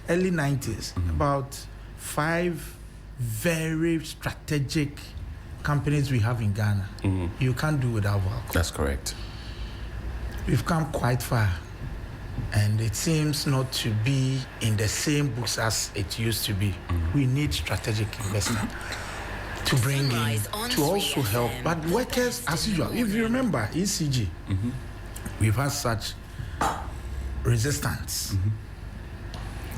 early 90s, about 5 very strategic companies we have in Ghana, you can't do without VALCO. That's correct. We've come quite far, and it seems not to be in the same books as it used to be. We need strategic investment to bring in, to also help. But workers, as usual, if you remember ECG, we've had such resistance.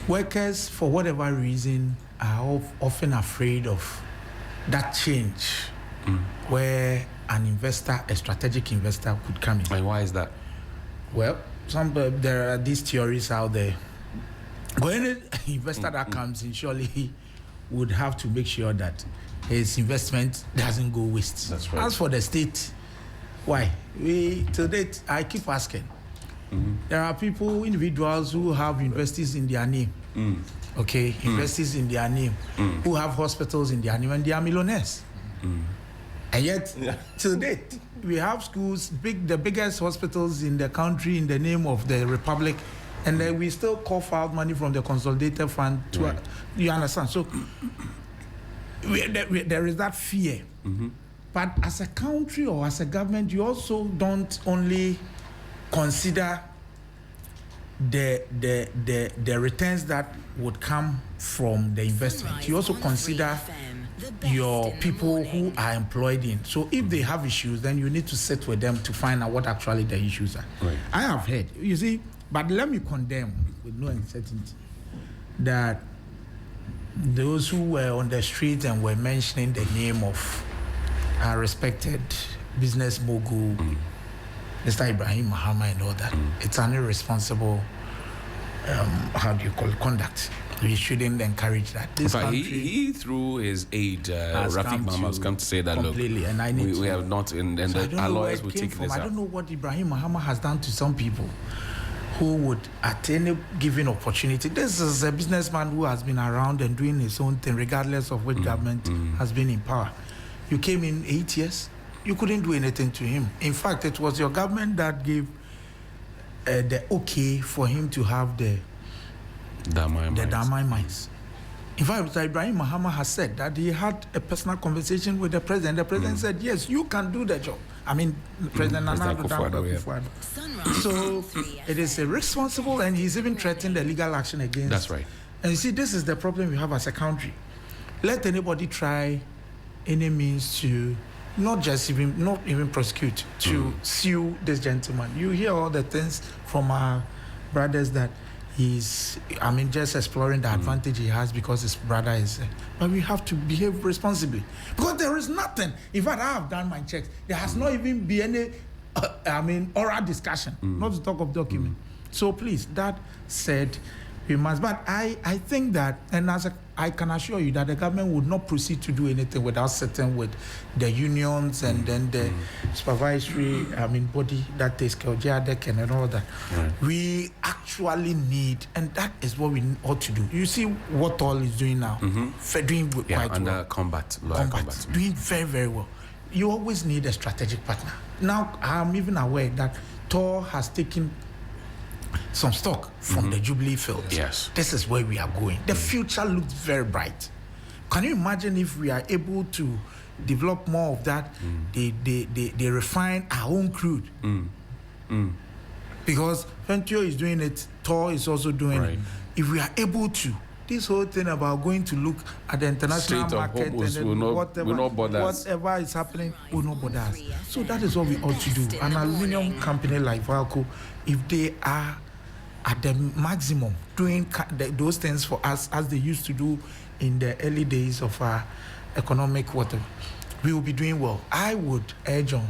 Workers, for whatever reason, are often afraid of that change where an investor, a strategic investor, could come in. And why is that? Well, there are these theories out there. When an investor that comes in, surely he would have to make sure that his investment doesn't go waste. That's right. As for the state, why? To date, I keep asking. There are people, individuals who have universities in their name. Universities in their name, who have hospitals in their name, and they are millionaires. And yet, to date, we have schools, the biggest hospitals in the country in the name of the Republic, and then we still cough out money from the consolidated fund. You understand? So there is that fear. But as a country or as a government, you also don't only consider the returns that would come from the investment. You also consider your people who are employed in. So if they have issues, then you need to sit with them to find out what actually the issues are. Right. I have heard, you see, but let me condemn with no uncertainty that those who were on the street and were mentioning the name of our respected business mogul, Mr. Ibrahim Mahama and all that, it's an irresponsible, conduct. We shouldn't encourage that. This but country he through his aid, Rafik Mahama has come to say that, completely, look, and I need we have not, and our lawyers will take this I up. don't know what Ibrahim Mahama has done to some people who would, at any given opportunity, this is a businessman who has been around and doing his own thing, regardless of which government has been in power. You came in 8 years, you couldn't do anything to him. In fact, it was your government that gave the okay for him to have the Damai mines. In fact, Mr. Ibrahim Mahama has said that he had a personal conversation with the president. The president said, yes, you can do the job. I mean, President Nana Akufo-Addo. So it is irresponsible, and he's even threatened the legal action against. That's right. And you see, this is the problem we have as a country. Let anybody try any means to not even prosecute, to sue this gentleman. You hear all the things from our brothers that he's, just exploring the advantage he has because his brother is. But we have to behave responsibly. Because there is nothing. In fact, I have done my checks. There has not even been any, oral discussion, not to talk of document. So please, that said, we must. But I think that, and I can assure you that the government would not proceed to do anything without sitting with the unions and then the supervisory body that takes care of GIADEC and all that. Right. We actually need, and that is what we ought to do. You see what all is doing now, doing quite under well. Combat. Doing very, very well. You always need a strategic partner. Now, I'm even aware that Tor has taken some stock from the Jubilee fields. Yes. This is where we are going. The future looks very bright. Can you imagine if we are able to develop more of that? They refine our own crude. Because Ventio is doing it, Tor is also doing it. If we are able to, this whole thing about going to look at the international market and then whatever is happening will not bother us. So that is what we ought to do. An aluminium company like VALCO, if they are at the maximum doing those things for us as they used to do in the early days of our economic whatever, we will be doing well. I would urge on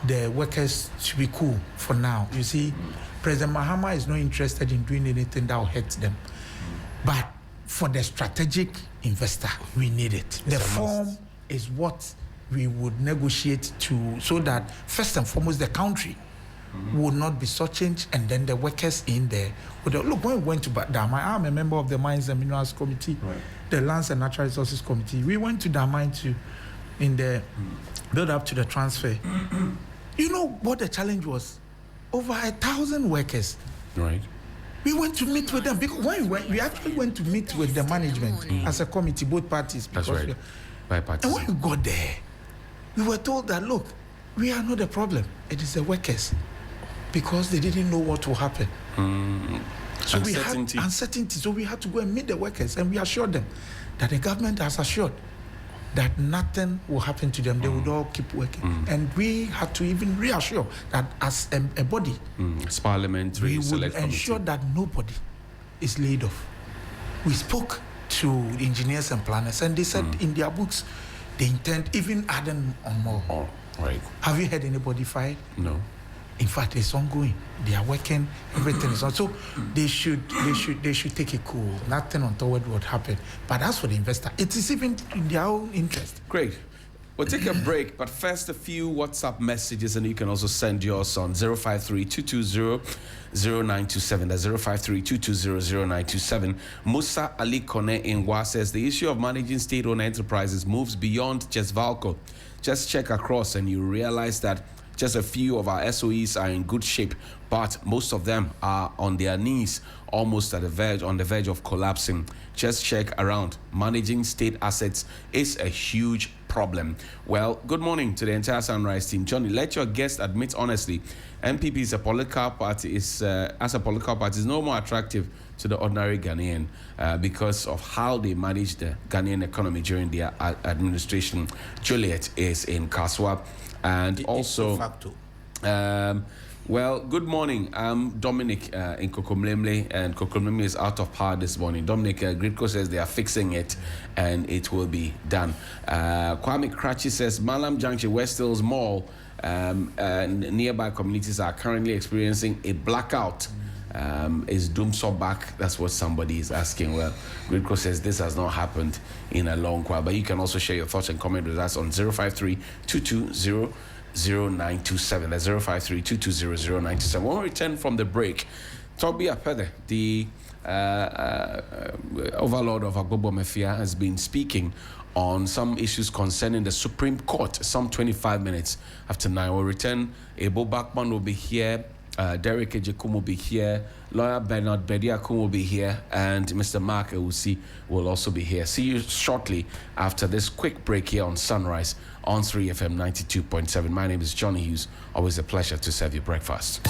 the workers to be cool for now. You see, President Mahama is not interested in doing anything that will hurt them. But for the strategic investor, we need it. The form is what we would negotiate to, so that first and foremost the country would not be so changed, and then the workers in there would look. When we went to Damai, I'm a member of the Mines and Minerals Committee, the Lands and Natural Resources Committee. We went to Damai in the build up to the transfer. You know what the challenge was? Over 1,000 workers. Right. We went to meet with them because when we actually went to meet with the management as a committee, both parties. That's right. And when we got there, we were told that, look, we are not the problem. It is the workers, because they didn't know what will happen. So uncertainty. We had uncertainty. So we had to go and meet the workers, and we assured them that the government has assured that nothing will happen to them. They would all keep working. And we had to even reassure that as a body, as parliamentary, we would ensure that nobody is laid off. We spoke to engineers and planners, and they said in their books they intend even adding on more. Oh, right. Have you heard anybody fired? No. In fact, it's ongoing. They are working. Everything is on. So they should take it cool. Nothing untoward would happen. But as for the investor, it is even in their own interest. Great. We'll take a break, but first a few WhatsApp messages, and you can also send yours on 053-220-0927. That's 053-220-0927. Musa Ali Kone Inwa says the issue of managing state-owned enterprises moves beyond just VALCO. Just check across and you realize that just a few of our SOEs are in good shape, but most of them are on their knees, almost on the verge of collapsing. Just check around. Managing state assets is a huge problem. Well, good morning to the entire Sunrise team. Johnny, let your guest admit honestly, NPP is a political party. As a political party, is no more attractive to the ordinary Ghanaian because of how they manage the Ghanaian economy during their administration. Juliet is in Kaswa. And also, well, good morning. I'm Dominic in Kokomlemle, and Kokomlemle is out of power this morning. Dominic, Gridco says they are fixing it and it will be done. Kwame Krachi says Malam Junction, West Hills Mall, and nearby communities are currently experiencing a blackout. Is Doomsaw back? That's what somebody is asking. Well, Gridco says this has not happened in a long while, but you can also share your thoughts and comment with us on 053-220-0927. That's 053-220-0927. When we return from the break, Toby Apede, the overlord of Agbobo Mafia, has been speaking on some issues concerning the Supreme Court, some 25 minutes after 9. We'll return. Ebo Bakman will be here. Derek Ejekum will be here, lawyer Bernard Bediakun will be here, and Mr. Mark Ewusi will also be here. See you shortly after this quick break here on Sunrise on 3FM 92.7. My name is Johnny Hughes. Always a pleasure to serve you breakfast.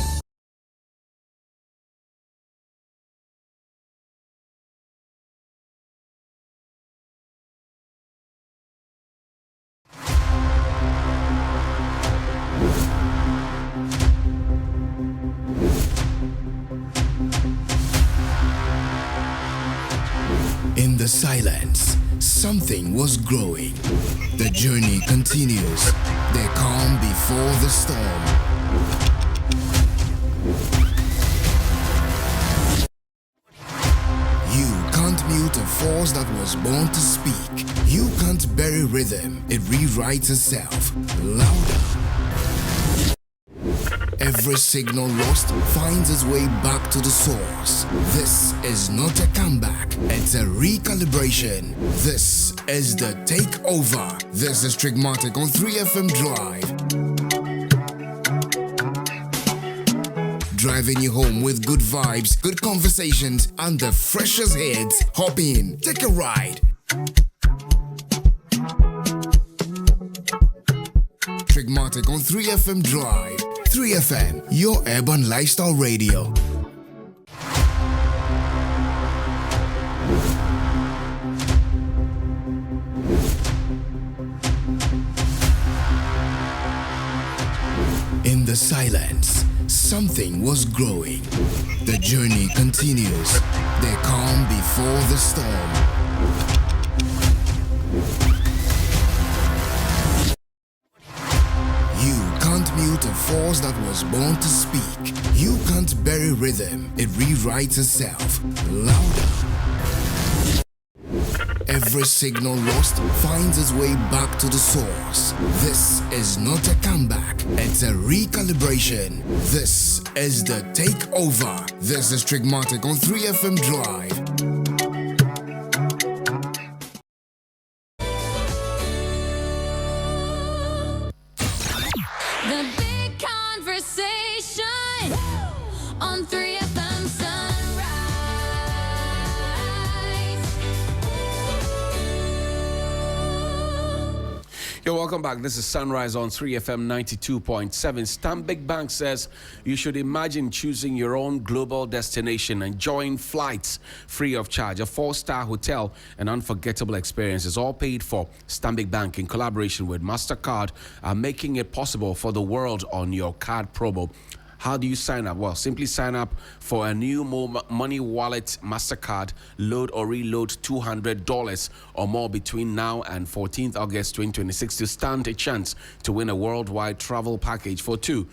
In the silence, something was growing. The journey continues. The calm before the storm. You can't mute a force that was born to speak. You can't bury rhythm. It rewrites itself. Louder. Every signal lost finds its way back to the source. This is not a comeback, it's a recalibration. This is the Takeover. This is Trigmatic on 3FM Drive. Driving you home with good vibes, good conversations, and the freshest hits. Hop in, take a ride. Trigmatic on 3FM Drive. 3FM, your urban lifestyle radio. In the silence, something was growing. The journey continues. The calm before the storm. Mute a force that was born to speak. You can't bury rhythm. It rewrites itself. Louder. Every signal lost finds its way back to the source. This is not a comeback, it's a recalibration. This is the Takeover. This is Trigmatic on 3FM Drive. The big conversation on 3FM Sunrise. Yo, welcome back. This is Sunrise on 3FM 92.7. Stanbic Bank says you should imagine choosing your own global destination, enjoying flights free of charge, a 4-star hotel, and unforgettable experiences, all paid for. Stanbic Bank, in collaboration with MasterCard, are making it possible for the world on your card promo. How do you sign up? Well, simply sign up for a new Money Wallet MasterCard. Load or reload $200 or more between now and 14th August 2026 to stand a chance to win a worldwide travel package for two,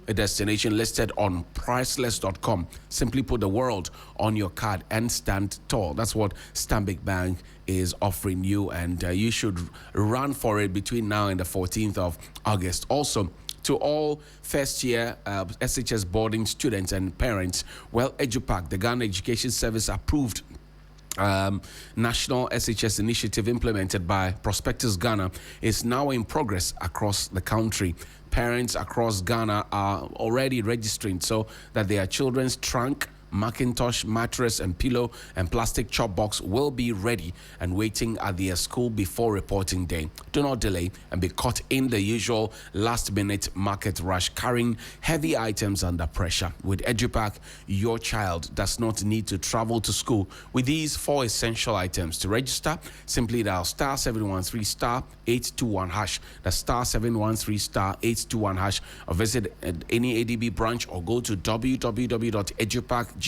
a destination listed on priceless.com. Simply put the world on your card and stand tall. That's what Stanbic Bank is offering you, and you should run for it between now and the 14th of August. Also, to all first-year SHS boarding students and parents, well, EduPack, the Ghana Education Service approved national SHS initiative implemented by Prospectus Ghana, is now in progress across the country. Parents across Ghana are already registering so that their children's trunk, Macintosh, mattress and pillow and plastic chop box will be ready and waiting at their school before reporting day. Do not delay and be caught in the usual last-minute market rush carrying heavy items under pressure. With EduPack, your child does not need to travel to school with these 4 essential items. To register, simply dial star 713 star 821 hash. That's star 713 star 821 hash, or visit any ADB branch or go to www.edupack.gh.com.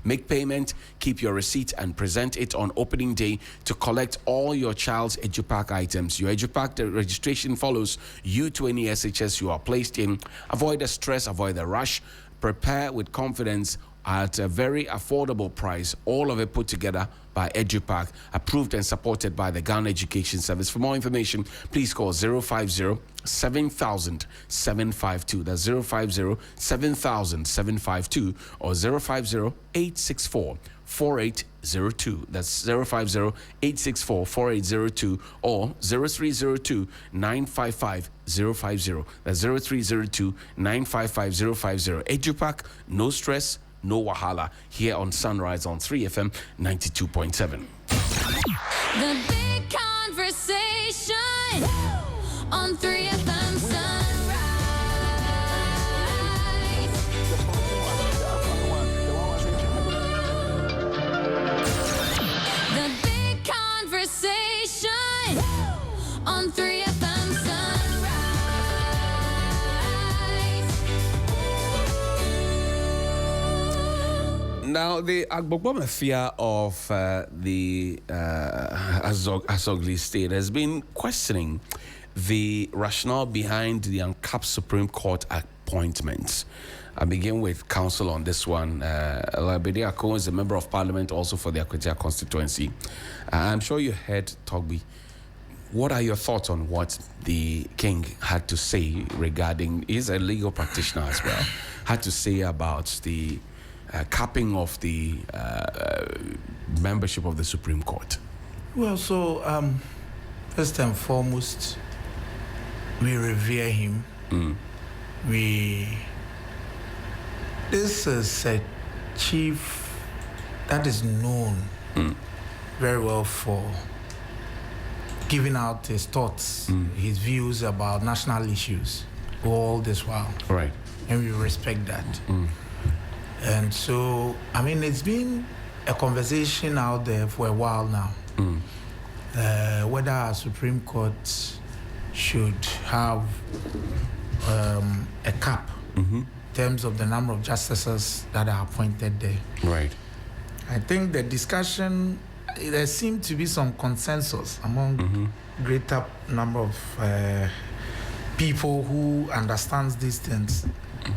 Make payment, keep your receipt, and present it on opening day to collect all your child's EduPack items. Your EduPack registration follows you to any SHS you are placed in. Avoid the stress, avoid the rush. Prepare with confidence at a very affordable price. All of it put together by EduPack, approved and supported by the Ghana Education Service. For more information, please call 050-7000-752. That's 050-7000-752 or 050-864-4802. That's 050-864-4802 or 0302-955-050. That's 0302-955-050. EduPack, no stress, no wahala, here on Sunrise on 3FM 92.7. The big conversation on 3FM Sunrise. The big conversation on 3FM Sunrise. Now, the Agbogbo mafia of the Azogli state has been questioning the rationale behind the uncapped Supreme Court appointments. I begin with counsel on this one. Labede Ako is a member of parliament also for the Akwatia constituency. I'm sure you heard Togbi. What are your thoughts on what the king had to say regarding, he's a legal practitioner as well, had to say about the capping of the membership of the Supreme Court? Well, so first and foremost, we revere him. This is a chief that is known very well for giving out his thoughts, his views about national issues all this while. Right. And we respect that. And so, I mean, it's been a conversation out there for a while now. Whether our Supreme Court should have a cap in terms of the number of justices that are appointed there. Right. I think the discussion, there seemed to be some consensus among greater number of people who understands these things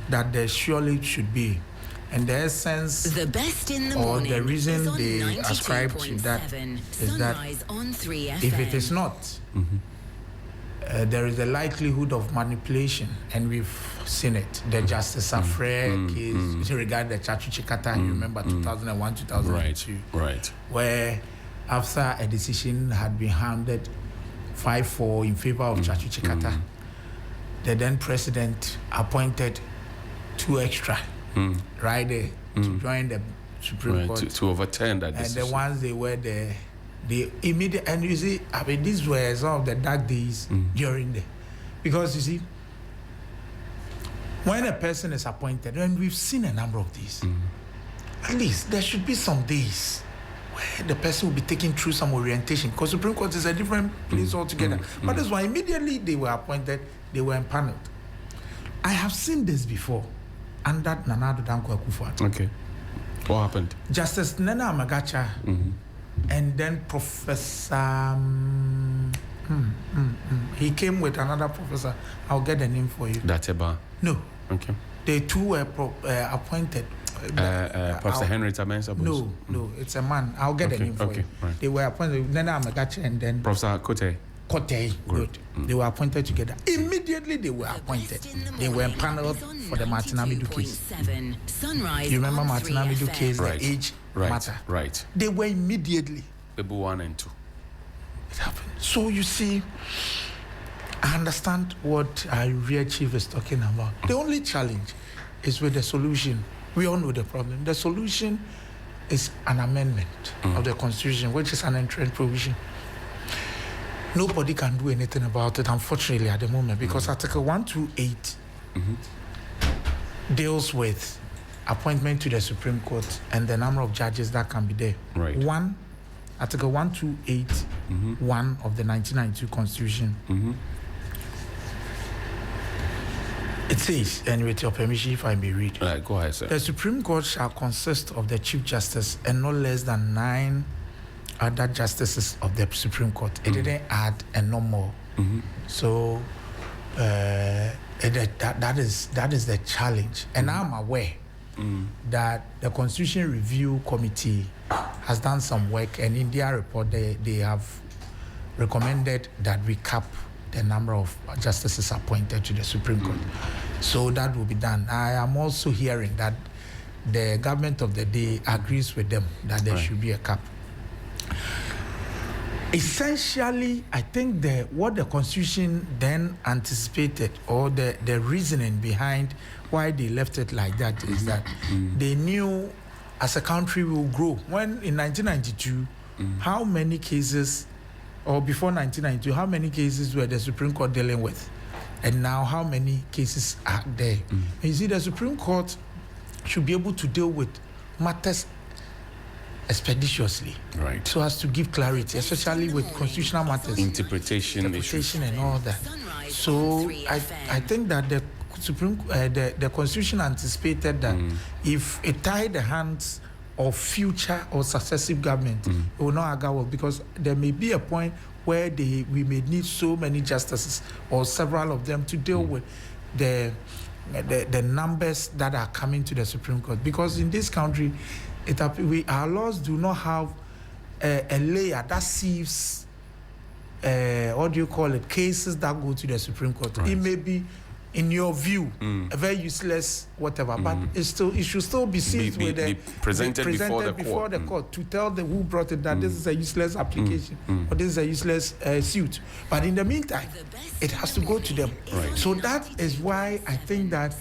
that there surely should be And the essence The best in the or morning the reason is on they ascribe to that 92.7 is that Sunrise on 3FM. if it is not, there is a likelihood of manipulation, and we've seen it. The Justice Afre case regarding the Chachu Chikata, you remember 2001, 2002, Right. where after a decision had been handed 5-4 in favor of Chachu Chikata, the then president appointed 2 extra right there to join the Supreme Right. Court. To overturn that And decision. the ones they were there, they immediately, and you see, I mean, these were some of the dark days during the, because you see, when a person is appointed, and we've seen a number of these, at least there should be some days where the person will be taken through some orientation, because Supreme Court is a different place altogether. But this one, immediately they were appointed, they were empaneled. I have seen this before under Nana Addo Dankwa Akufo-Addo. Okay. What happened? Justice Nana Amagacha and then Professor he came with another professor. I'll get the name for you. Dateba. No, Okay. the two were appointed. Professor Henry Tamen. No, it's a man. I'll get the name for you. Right. They were appointed, Nana Amagacha and then Professor Kote. Kote. Good. They were appointed together. Immediately they were appointed. They were empaneled for the Martin Amidu case. You remember Martin Amidu case, Right. the age Right. matter. Right. They were immediately. People 1 and 2. It happened. So you see, I understand what our real chief is talking about. The only challenge is with the solution. We all know the problem. The solution is an amendment of the Constitution, which is an entrenched provision. Nobody can do anything about it, unfortunately, at the moment, because Article 128 deals with appointment to the Supreme Court and the number of judges that can be there. Right. Article 128, 1 of the 1992 Constitution. It says, and with your permission, if I may read, Right. Go ahead, sir. the Supreme Court shall consist of the Chief Justice and no less than 9 other justices of the Supreme Court. It didn't add and no more. So that is the challenge. And I'm aware that the Constitution Review Committee has done some work, and in their report they have recommended that we cap the number of justices appointed to the Supreme Court. So that will be done. I am also hearing that the government of the day agrees with them that there should be a cap. Essentially, I think what the Constitution then anticipated, or the reasoning behind why they left it like that, is that they knew as a country we will grow. When in 1992, how many cases, or before 1992, how many cases were the Supreme Court dealing with? And now how many cases are there? And you see, the Supreme Court should be able to deal with matters expeditiously, Right. so as to give clarity, especially with constitutional matters, Interpretation issues. and all that. So I think that the the Constitution anticipated that if it tied the hands of future or successive government, it will not go well, because there may be a point where we may need so many justices or several of them to deal with the numbers that are coming to the Supreme Court. Because in this country, our laws do not have a layer that sieves, cases that go to the Supreme Court. Right. It may be, in your view, a very useless whatever, but it should still be seized presented before the court to tell who brought it that this is a useless application or this is a useless suit. But in the meantime, it has to go to them. Right. So that is why I think that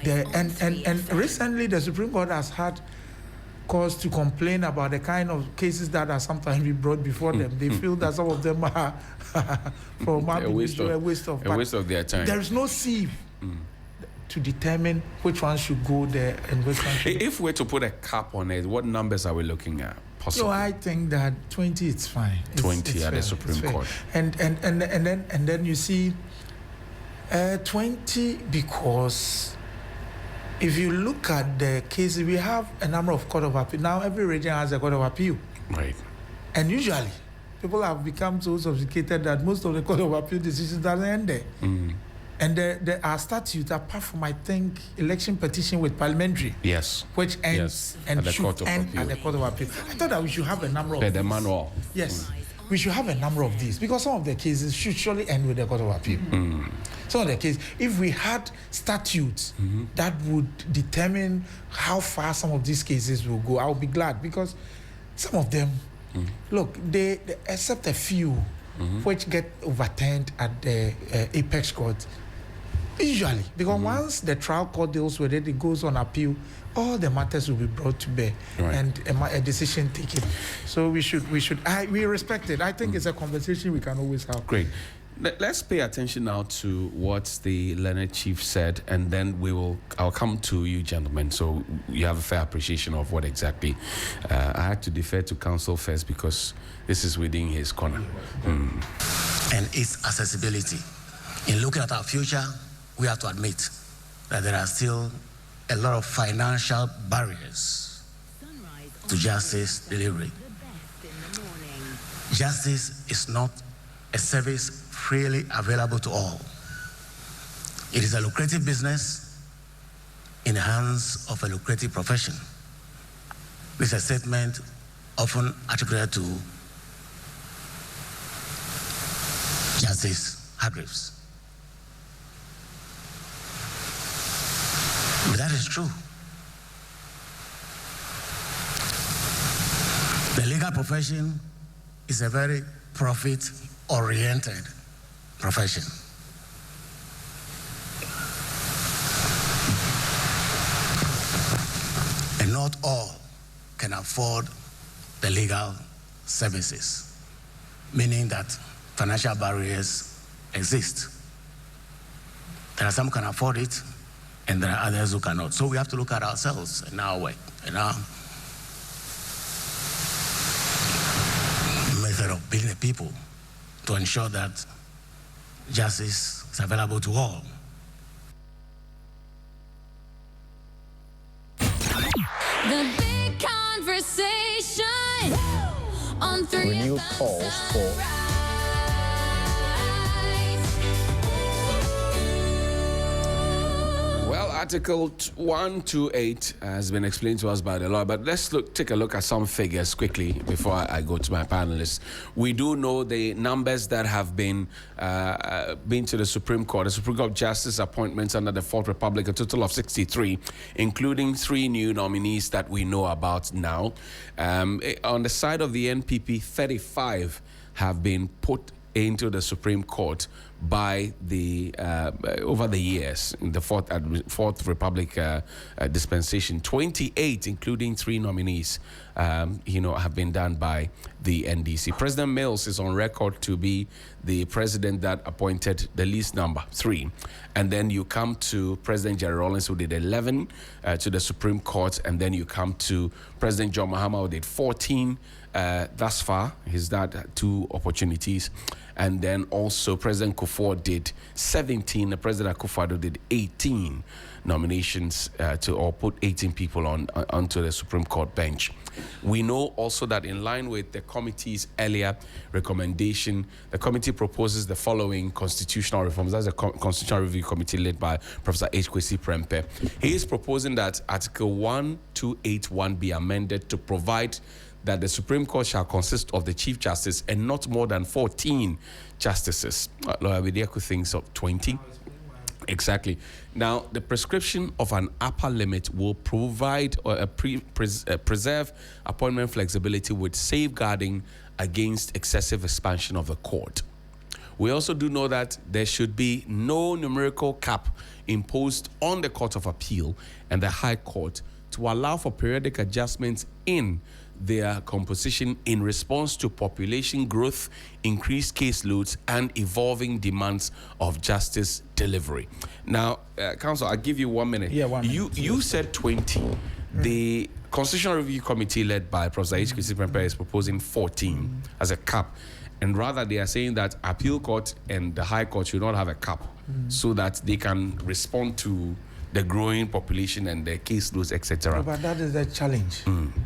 and recently the Supreme Court has had cause to complain about the kind of cases that are sometimes be brought before them. They feel that some of them are a waste of their time. There is no sieve to determine which one should go there and which one should. If we're to put a cap on it, what numbers are we looking at? Possibly? So I think that 20 is fine. 20 at the Supreme Court. And then you see 20, because if you look at the cases, we have a number of court of appeal. Now every region has a court of appeal. Right. And usually, people have become so sophisticated that most of the court of appeal decisions doesn't end there. And there are statutes, apart from, I think, election petition with parliamentary. Yes. Which ends and should end at the Court of Appeal. I thought that we should have a number of the manual. Yes. We should have a number of these because some of the cases should surely end with the Court of Appeal. Some of the cases, if we had statutes that would determine how far some of these cases will go, I would be glad because some of them, look, they except a few which get overturned at the apex court. Usually, because once the trial court deals with it, it goes on appeal, all the matters will be brought to bear and a decision taken. So we respect it. I think it's a conversation we can always have. Great. Let's pay attention now to what the learned chief said, and then I'll come to you, gentlemen, so you have a fair appreciation of what exactly. I had to defer to counsel first because this is within his corner. And its accessibility. In looking at our future, we have to admit that there are still a lot of financial barriers to justice delivery. Justice is not a service freely available to all. It is a lucrative business in the hands of a lucrative profession. This is a statement often attributed to Justice Hargreaves. But that is true. The legal profession is a very profit-oriented profession. And not all can afford the legal services, meaning that financial barriers exist. There are some who can afford it, and there are others who cannot. So we have to look at ourselves and our work and our method of being a people to ensure that justice is available to all. The big conversation on 3FM renewed calls for Article 128 has been explained to us by the law, but let's take a look at some figures quickly before I go to my panelists. We do know the numbers that have been to the Supreme Court. The Supreme Court Justice appointments under the Fourth Republic, a total of 63, including 3 new nominees that we know about now. On the side of the NPP, 35 have been put into the Supreme Court by the over the years in the Fourth Republic dispensation. 28, including 3 nominees, have been done by the NDC. President Mills is on record to be the president that appointed the least number, 3. And then you come to President Jerry Rawlings, who did 11 to the Supreme Court, and then you come to President John Mahama, who did 14 thus far. He's had 2 opportunities. And then also President Kufuor did 17. President Akufo-Addo did 18 nominations or put 18 people onto the Supreme Court bench. We know also that in line with the committee's earlier recommendation, the committee proposes the following constitutional reforms. That's a constitutional review committee led by Professor H. Kwesi Prempeh. He is proposing that Article 1281 be amended to provide that the Supreme Court shall consist of the Chief Justice and not more than 14 justices. Lawyer Bediako thinks of 20. Exactly. Now, the prescription of an upper limit will provide or preserve appointment flexibility with safeguarding against excessive expansion of the court. We also do know that there should be no numerical cap imposed on the Court of Appeal and the High Court to allow for periodic adjustments in their composition in response to population growth, increased caseloads, and evolving demands of justice delivery. Now, Counsel, I'll give you 1 minute. Yeah, 1 minute. You said 20. The Constitutional Review Committee led by Professor H. Kwesi Prempeh is proposing 14 as a cap. And rather, they are saying that Appeal Court and the High Court should not have a cap so that they can respond to the growing population and the caseloads, etc. But that is the challenge.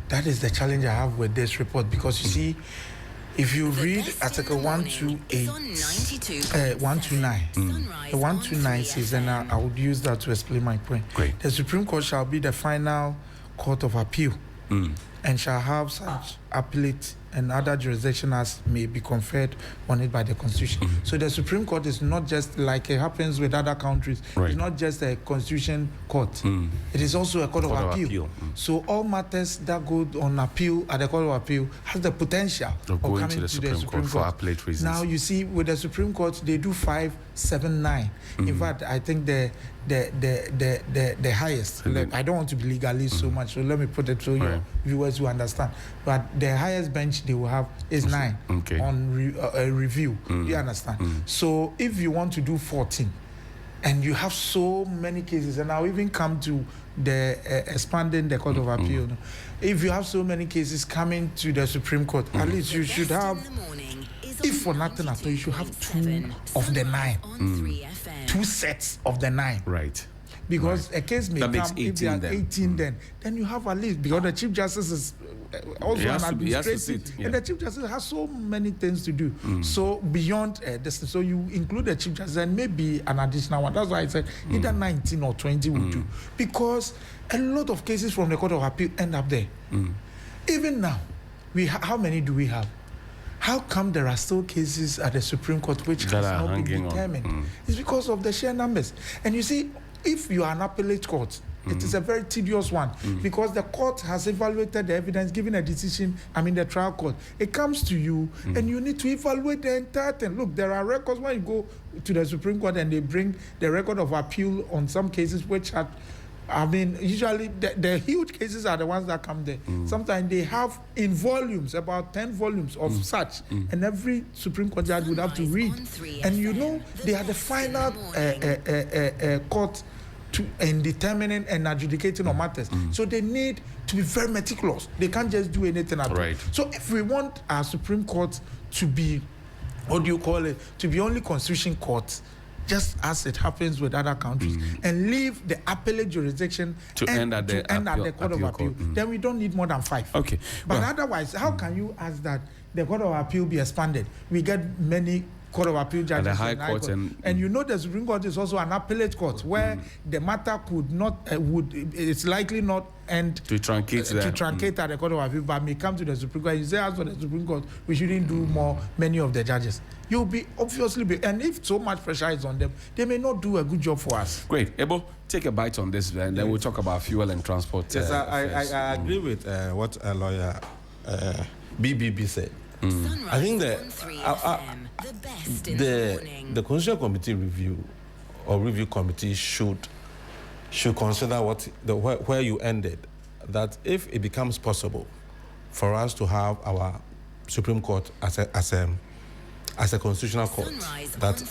That is the challenge I have with this report, because you see, If you read Article 128, 129, the 129 says, and I would use that to explain my point. Great. The Supreme Court shall be the final court of appeal and shall have such appellate and other jurisdiction as may be conferred on it by the Constitution. So the Supreme Court is not just like it happens with other countries. Right. It's not just a Constitution court. It is also a court of appeal. So all matters that go on appeal at the Court of Appeal has the potential of coming to the Supreme Court for appellate reasons. Now you see, with the Supreme Court, they do 5, 7, 9. In fact, I think the highest. Like, I don't want to be legalist so much, so let me put it so your viewers will understand. But the highest bench they will have is 9 on review. You understand? So if you want to do 14, and you have so many cases, and I'll even come to the expanding the Court of Appeal. If you have so many cases coming to the Supreme Court, at least you should have, if for nothing at all, you should have 2 of the 9. 2 sets of the 9. Right. Because a case may that come if they are 18 then you have at least, because the Chief Justice is also an administrative, and the Chief Justice has so many things to do. So beyond this, so you include the Chief Justice and maybe an additional one. That's why I said either 19 or 20 will do, because a lot of cases from the Court of Appeal end up there. Even now, how many do we have? How come there are still cases at the Supreme Court which has not been determined? It's because of the sheer numbers. And you see, if you are an appellate court, it is a very tedious one because the court has evaluated the evidence, given a decision, the trial court. It comes to you and you need to evaluate the entire thing. Look, there are records when you go to the Supreme Court and they bring the record of appeal on some cases which are, usually the huge cases are the ones that come there. Sometimes they have in volumes, about 10 volumes of such, and every Supreme Court judge would have to read. And they are the final court in determining and adjudicating on matters. So they need to be very meticulous. They can't just do anything at all. So if we want our Supreme Court to be, to be only Constitution court, just as it happens with other countries, and leave the appellate jurisdiction to end at the Court of Appeal, then we don't need more than 5. Okay. But otherwise, how can you ask that the Court of Appeal be expanded? We get many Court of Appeal judges, the High Court, and the Supreme Court is also an appellate court where the matter could not it's likely not end to truncate at the Court of Appeal, but may come to the Supreme Court. You say, as for the Supreme Court, we shouldn't do many of the judges. You'll be and if so much pressure is on them, they may not do a good job for us. Great. Ebo, take a bite on this, and then we'll talk about fuel and transport. Yes, I agree with what a lawyer BBB said. I think the Constitutional Committee review committee should consider where you ended, that if it becomes possible for us to have our Supreme Court as a constitutional court, that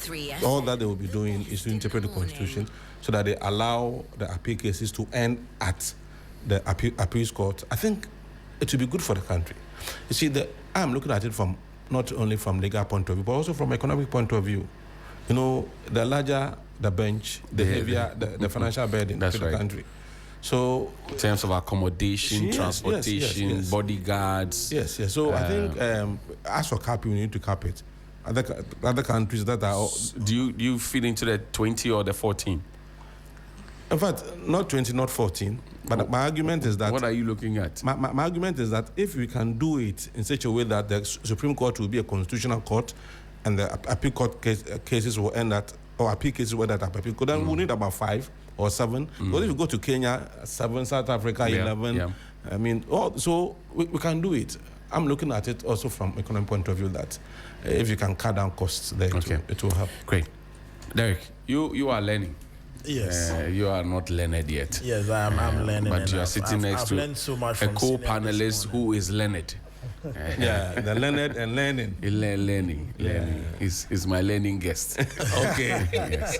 all that they will be doing is to interpret the Constitution so that they allow the appeal cases to end at the appeals court. I think it will be good for the country. You see, I'm looking at it from not only from legal point of view, but also from economic point of view. The larger the bench, the heavier the financial burden to the country. So, in terms of accommodation, transportation, bodyguards. Yes. So I think as for capping, we need to cap it. Other countries that are. Do you fit into the 20 or the 14? In fact, not 20, not 14. But my argument is that... What are you looking at? My argument is that if we can do it in such a way that the Supreme Court will be a constitutional court and the appeal court cases will end at... or appeal cases will end at appeal court, then we'll need about 5 or 7. But if you go to Kenya, 7, South Africa, 11. So we can do it. I'm looking at it also from economic point of view that if you can cut down costs there, it will help. Great. Derek, you are learning. Yes. You are not learned yet. Yes, I'm learning. But you are sitting next to so much a co-panelist who is learned. The learned and learning. Learning. Is my learning guest. Okay. Yes.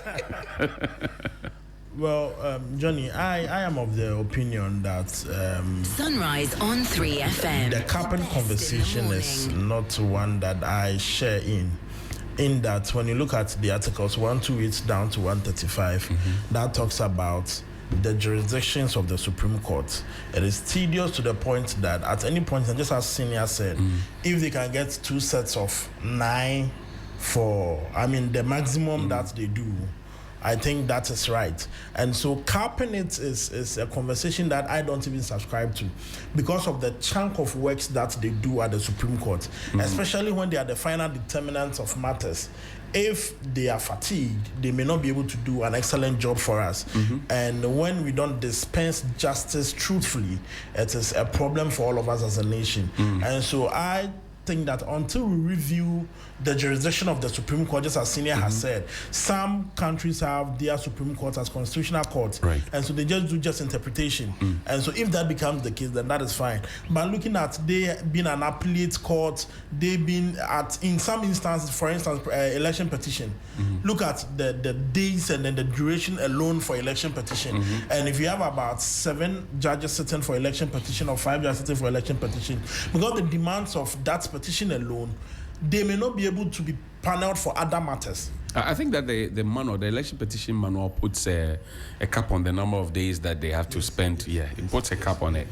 Well, Johnny, I am of the opinion that Sunrise on 3FM. The capping conversation is not one that I share in that when you look at the articles 128 down to 135, that talks about the jurisdictions of the Supreme Court, it is tedious to the point that at any point, and just as Senior said, if they can get 2 sets of 9 for, the maximum that they do, I think that is right. And so capping it is a conversation that I don't even subscribe to because of the chunk of works that they do at the Supreme Court, especially when they are the final determinants of matters. If they are fatigued, they may not be able to do an excellent job for us. And when we don't dispense justice truthfully, it is a problem for all of us as a nation. And so I think that until we review the jurisdiction of the Supreme Court, just as Senior has said, some countries have their Supreme Court as constitutional court, and so they just do just interpretation. And so if that becomes the case, then that is fine. But looking at they being an appellate court, they been at, in some instances, for instance, election petition. Look at the days and then the duration alone for election petition. And if you have about 7 judges sitting for election petition or 5 judges sitting for election petition, because the demands of that petition alone, they may not be able to be paneled for other matters. I think that the manual, the election petition manual, puts a cap on the number of days that they have to spend. Yeah, it puts a cap on it.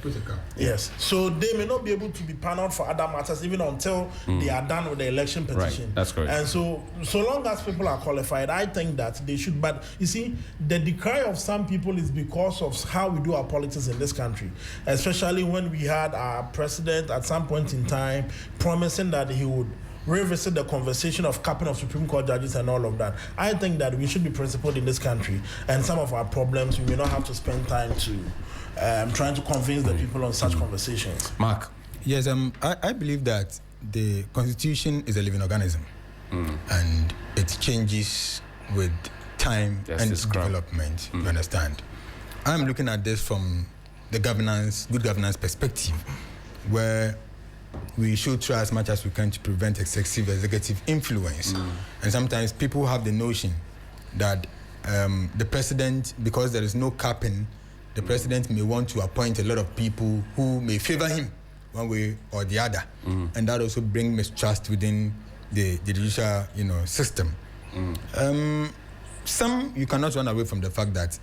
Yes. So they may not be able to be paneled for other matters even until they are done with the election petition. Right. That's correct. And so long as people are qualified, I think that they should. But you see, the decry of some people is because of how we do our politics in this country, especially when we had our president at some point in time promising that he would revisit the conversation of capping of Supreme Court judges and all of that. I think that we should be principled in this country, and some of our problems we may not have to spend time to trying to convince the people on such conversations. Mark? Yes, I believe that the Constitution is a living organism, and it changes with time and development. You understand? I'm looking at this from the good governance perspective, where we should try as much as we can to prevent excessive executive influence. And sometimes people have the notion that the president, because there is no capping, the president may want to appoint a lot of people who may favor him one way or the other. And that also brings mistrust within the judicial system. Some, you cannot run away from the fact that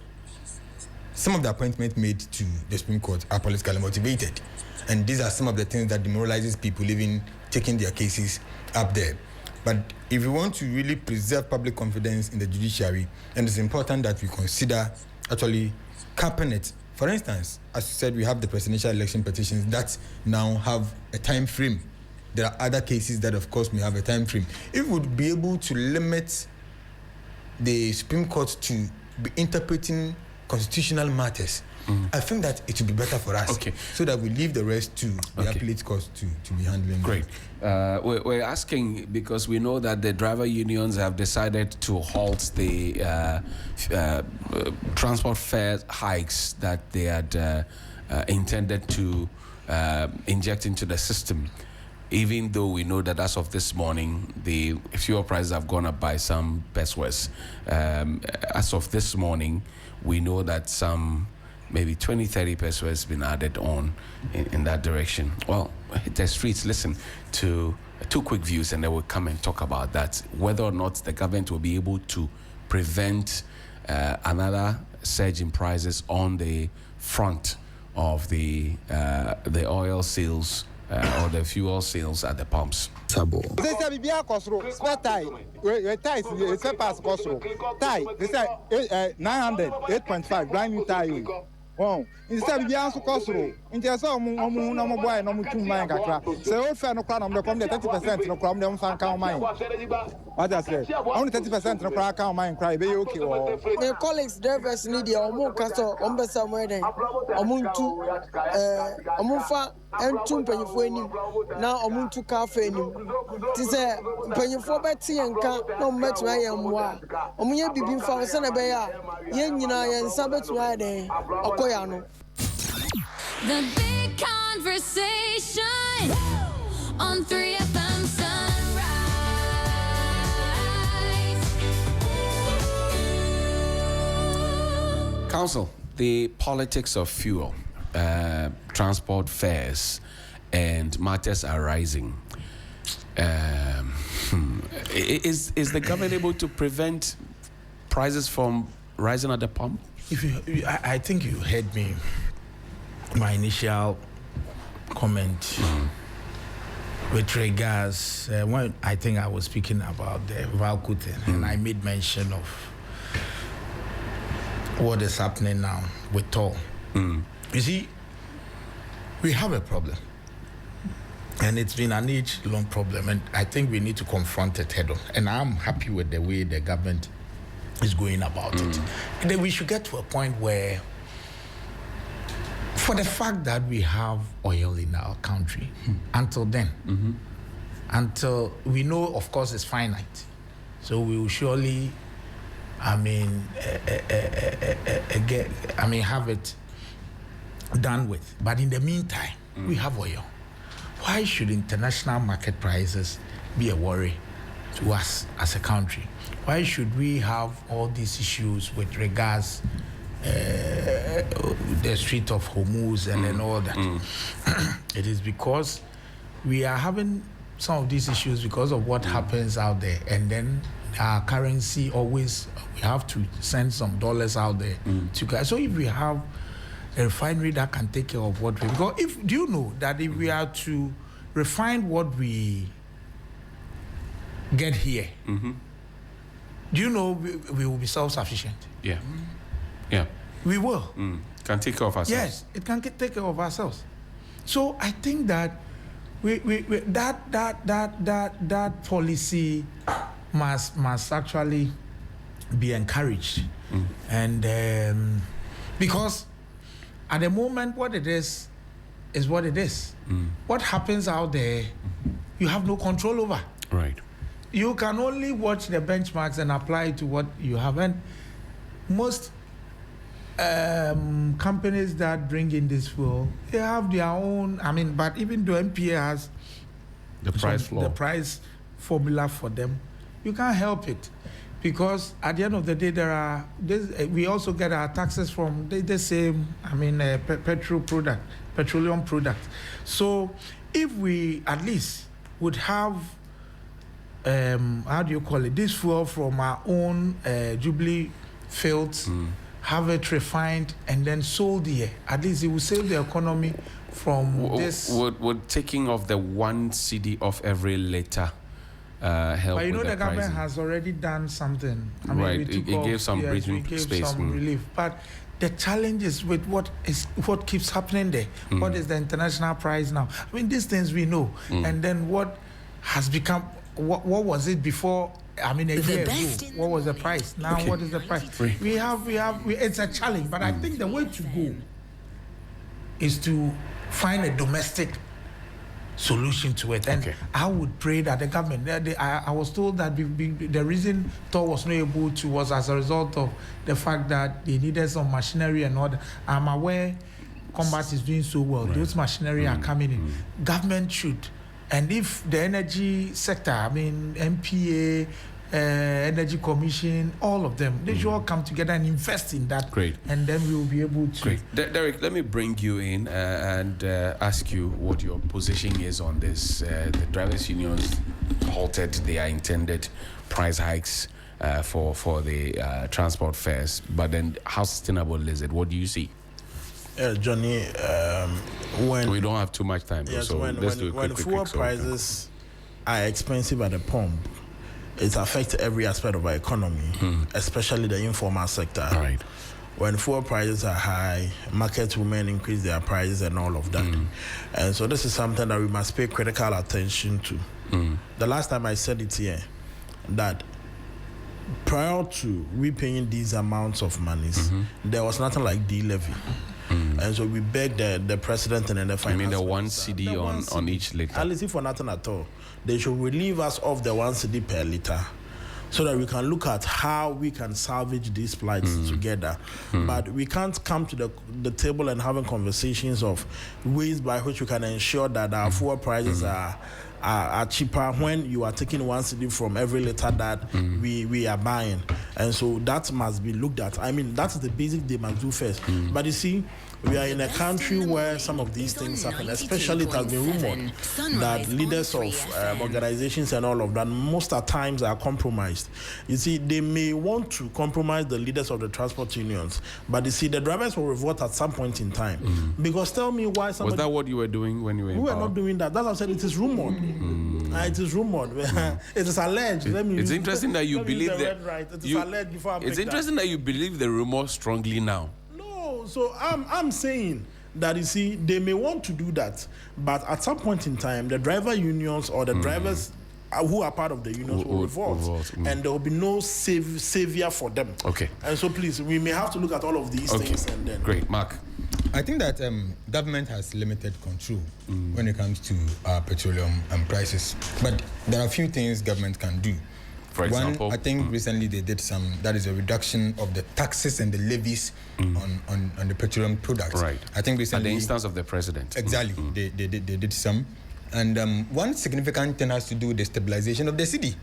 some of the appointments made to the Supreme Court are politically motivated. And these are some of the things that demoralizes people even taking their cases up there. But if we want to really preserve public confidence in the judiciary, then it's important that we consider actually capping it. For instance, as you said, we have the presidential election petitions that now have a time frame. There are other cases that, of course, may have a time frame. If we would be able to limit the Supreme Court to be interpreting constitutional matters, I think that it would be better for us, so that we leave the rest to the appellate courts to be handling. Great. We're asking because we know that the driver unions have decided to halt the transport fare hikes that they had intended to inject into the system. Even though we know that as of this morning, the fuel prices have gone up by some pesos. As of this morning, we know that some maybe 20-30 pesos has been added on in that direction. Well, hit the streets, listen to 2 quick views, and then we'll come and talk about that, whether or not the government will be able to prevent another surge in prices on the front of the oil sales or the fuel sales at the pumps. Sabo. They say bibia kosro, spare tie. We tie is a pass kosro. Tie, they say 900, 8.5 brand new tie. Wow. Instead bibia so kosro. Inje say omu na mo boy na mo tum man kakra. Say o fair no kwa na mo come the 30% no kwa mo fan kan man. What I say? Only 30% no kwa kan man cry be okay o. The colleagues drivers need the omu kaso ombe somewhere then. Omuntu omufa entum panyifo enim na omuntu cafe enim. Ti say panyifo beti enka na ometu ayemwa. Omunye bibi mfa se na be ya yen nyina yen sa betu ayden okoya no. The big conversation on 3FM Sunrise. Council, the politics of fuel, transport fares, and matters arising. Is the government able to prevent prices from rising at the pump? I think you heard me, my initial comment with regards when I think I was speaking about the VALCO thing, and I made mention of what is happening now with toll. You see, we have a problem, and it's been an age-long problem, and I think we need to confront it head on. And I'm happy with the way the government is going about it. And then we should get to a point where, for the fact that we have oil in our country, until then, until we know, of course, it's finite, so we will surely, have it done with. But in the meantime, we have oil. Why should international market prices be a worry to us as a country? Why should we have all these issues with regards the Strait of Hormuz and all that? It is because we are having some of these issues because of what happens out there, and then our currency always, we have to send some dollars out there to guys. So if we have a refinery that can take care of what we, because do you know that if we are to refine what we get here, do you know we will be self-sufficient? Yeah. We will. Can take care of ourselves. Yes, it can take care of ourselves. So I think that that policy must actually be encouraged, and because at the moment what it is what it is. What happens out there, you have no control over. Right. You can only watch the benchmarks and apply it to what you have. And most companies that bring in this fuel, they have their own, but even though NPA has the price floor, the price formula for them, you can't help it. Because at the end of the day, we also get our taxes from the same, petroleum product. So if we at least would have, this fuel from our own Jubilee fields, have it refined and then sold here, at least it will save the economy from this. Would taking off the 1 cedi off every liter help? But with the government pricing? has already done something. Right, it gave some breathing space. Some relief. But the challenge is with what keeps happening there. What is the international price now? These things we know. And then what has become, what was it before? A year ago, what was the price? Now, what is the price? We have, it's a challenge, but I think the way to go is to find a domestic solution to it. And I would pray that the government, I was told that the reason Thor was not able to was as a result of the fact that they needed some machinery and all that. I'm aware combat is doing so well. Those machinery are coming in. Government should, and if the energy sector, MPA, Energy Commission, all of them, they should all come together and invest in that. Great. And then we will be able to. Great. Derek, let me bring you in and ask you what your position is on this. The drivers' unions halted their intended price hikes for the transport fares, but then how sustainable is it? What do you see? Johnny, when we don't have too much time, so let's do a quick fuel prices are expensive at the pump, it affects every aspect of our economy, especially the informal sector. Right. When fuel prices are high, market women increase their prices and all of that. And so this is something that we must pay critical attention to. The last time I said it here, that prior to we paying these amounts of monies, there was nothing like D-levy. And so we begged the president and then the finance the 1 minister, cedi on each liter. At least if for nothing at all, they should relieve us of the 1 cedi per liter, so that we can look at how we can salvage these plights together. But we can't come to the table and having conversations of ways by which we can ensure that our fuel prices are cheaper when you are taking 1 cedi from every liter that we are buying. And so that must be looked at. I mean, that's the basic they must do first. But you see, we are in a country where some of these things happen, especially it has been rumored that leaders of organizations and all of that most at times are compromised. You see, they may want to compromise the leaders of the transport unions, but you see, the drivers will revolt at some point in time. Because tell me why somebody... Was that what you were doing when you were in We were power? not doing that. That's what I said. It is rumored. It is rumored. It is alleged. It's interesting that you believe that... Right. It is alleged before I It's interesting that you believe the rumor strongly now. So I'm saying that, you see, they may want to do that, but at some point in time, the driver unions or the drivers who are part of the unions will revolt, and there will be no savior for them. Okay. And so please, we may have to look at all of these things and then... Great. Mark? I think that government has limited control when it comes to petroleum prices, but there are a few things government can do. For example, one, I think recently they did that is a reduction of the taxes and the levies on the petroleum products. Right. I think recently... At the instance of the president. Exactly. They did some. And one significant thing has to do with the stabilization of the cedi.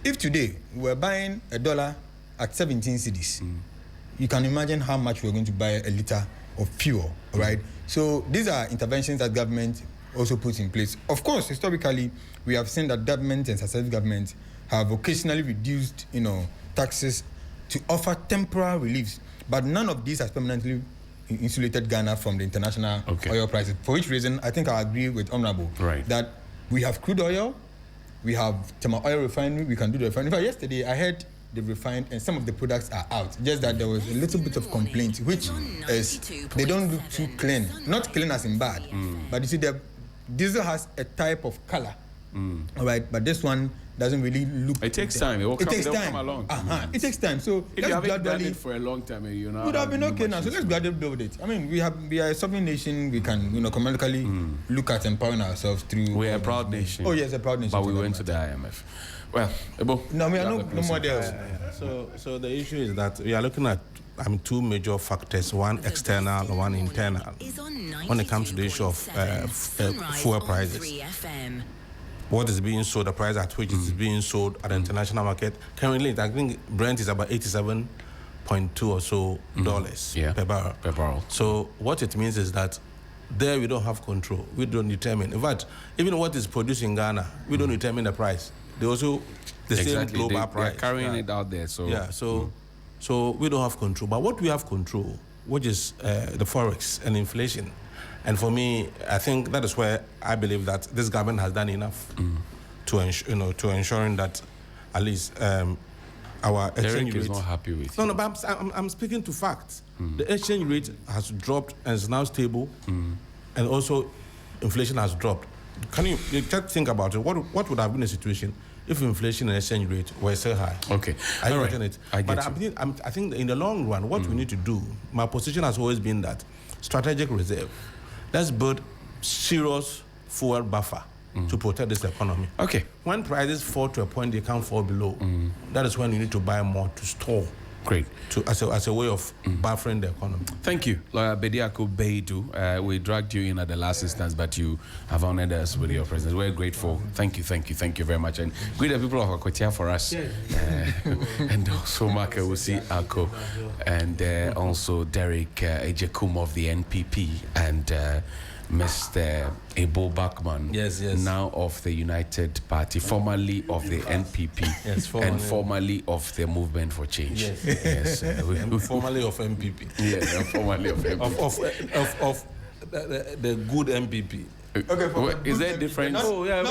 If today we're buying $1 at 17 cedis, you can imagine how much we're going to buy a liter of fuel, right? So these are interventions that government also puts in place. Of course, historically, we have seen that government and successive governments have occasionally reduced, taxes to offer temporary reliefs, but none of these has permanently insulated Ghana from the international oil prices. For which reason, I think I agree with Honorable that we have crude oil, we have thermal oil refinery, we can do the refinery. In fact, yesterday I heard they refined and some of the products are out. Just that there was a little bit of complaint, which is they don't look too clean. Not clean as in bad, but you see, the diesel has a type of color. All right, but this one doesn't really look. It takes time. It takes time. Come along. It takes time. So if you haven't done it for a long time, would have been okay now. So let's gradually build it. I mean, we are a sovereign nation. We can, commercially look at empowering ourselves through. We're a proud nation. Oh yes, a proud nation. But we went to the IMF. Well, Ebo. No, we are no more there. So the issue is that we are looking at two major factors, one external, one internal, when it comes to the issue of fuel prices. What is being sold, the price at which it is being sold at the international market. Currently, I think Brent is about $87.2 or so per barrel. So what it means is that there we don't have control. We don't determine. In fact, even what is produced in Ghana, we don't determine the price. They also same global price. They're carrying it out there. So we don't have control. But what we have control, which is the forex and inflation. And for me, I think that is where I believe that this government has done enough to ensuring that at least our exchange rate is not happy with. No, but I'm speaking to facts. The exchange rate has dropped and is now stable, and also inflation has dropped. Can you just think about it? What would have been the situation if inflation and exchange rate were so high? Okay, I think in the long run, what we need to do. My position has always been that strategic reserve. Let's build serious fuel buffer to protect this economy. Okay. When prices fall to a point they can't fall below, that is when you need to buy more to store. Great. As a way of buffering the economy. Thank you, Lawyer Bediako Beidu. We dragged you in at the last instance, but you have honored us with your presence. We're grateful. Thank you very much. And greet the people of Akwatia for us. And also Mark Ewusi Ako, and also Derek Ejekum of the NPP, and Mr. Ebo Bachman, now of the United Party, formerly of the NPP, and formerly of the Movement for Change. Formerly of MPP. Yes, formerly of MPP. Of the good MPP. Okay, is there a difference? Oh, yeah.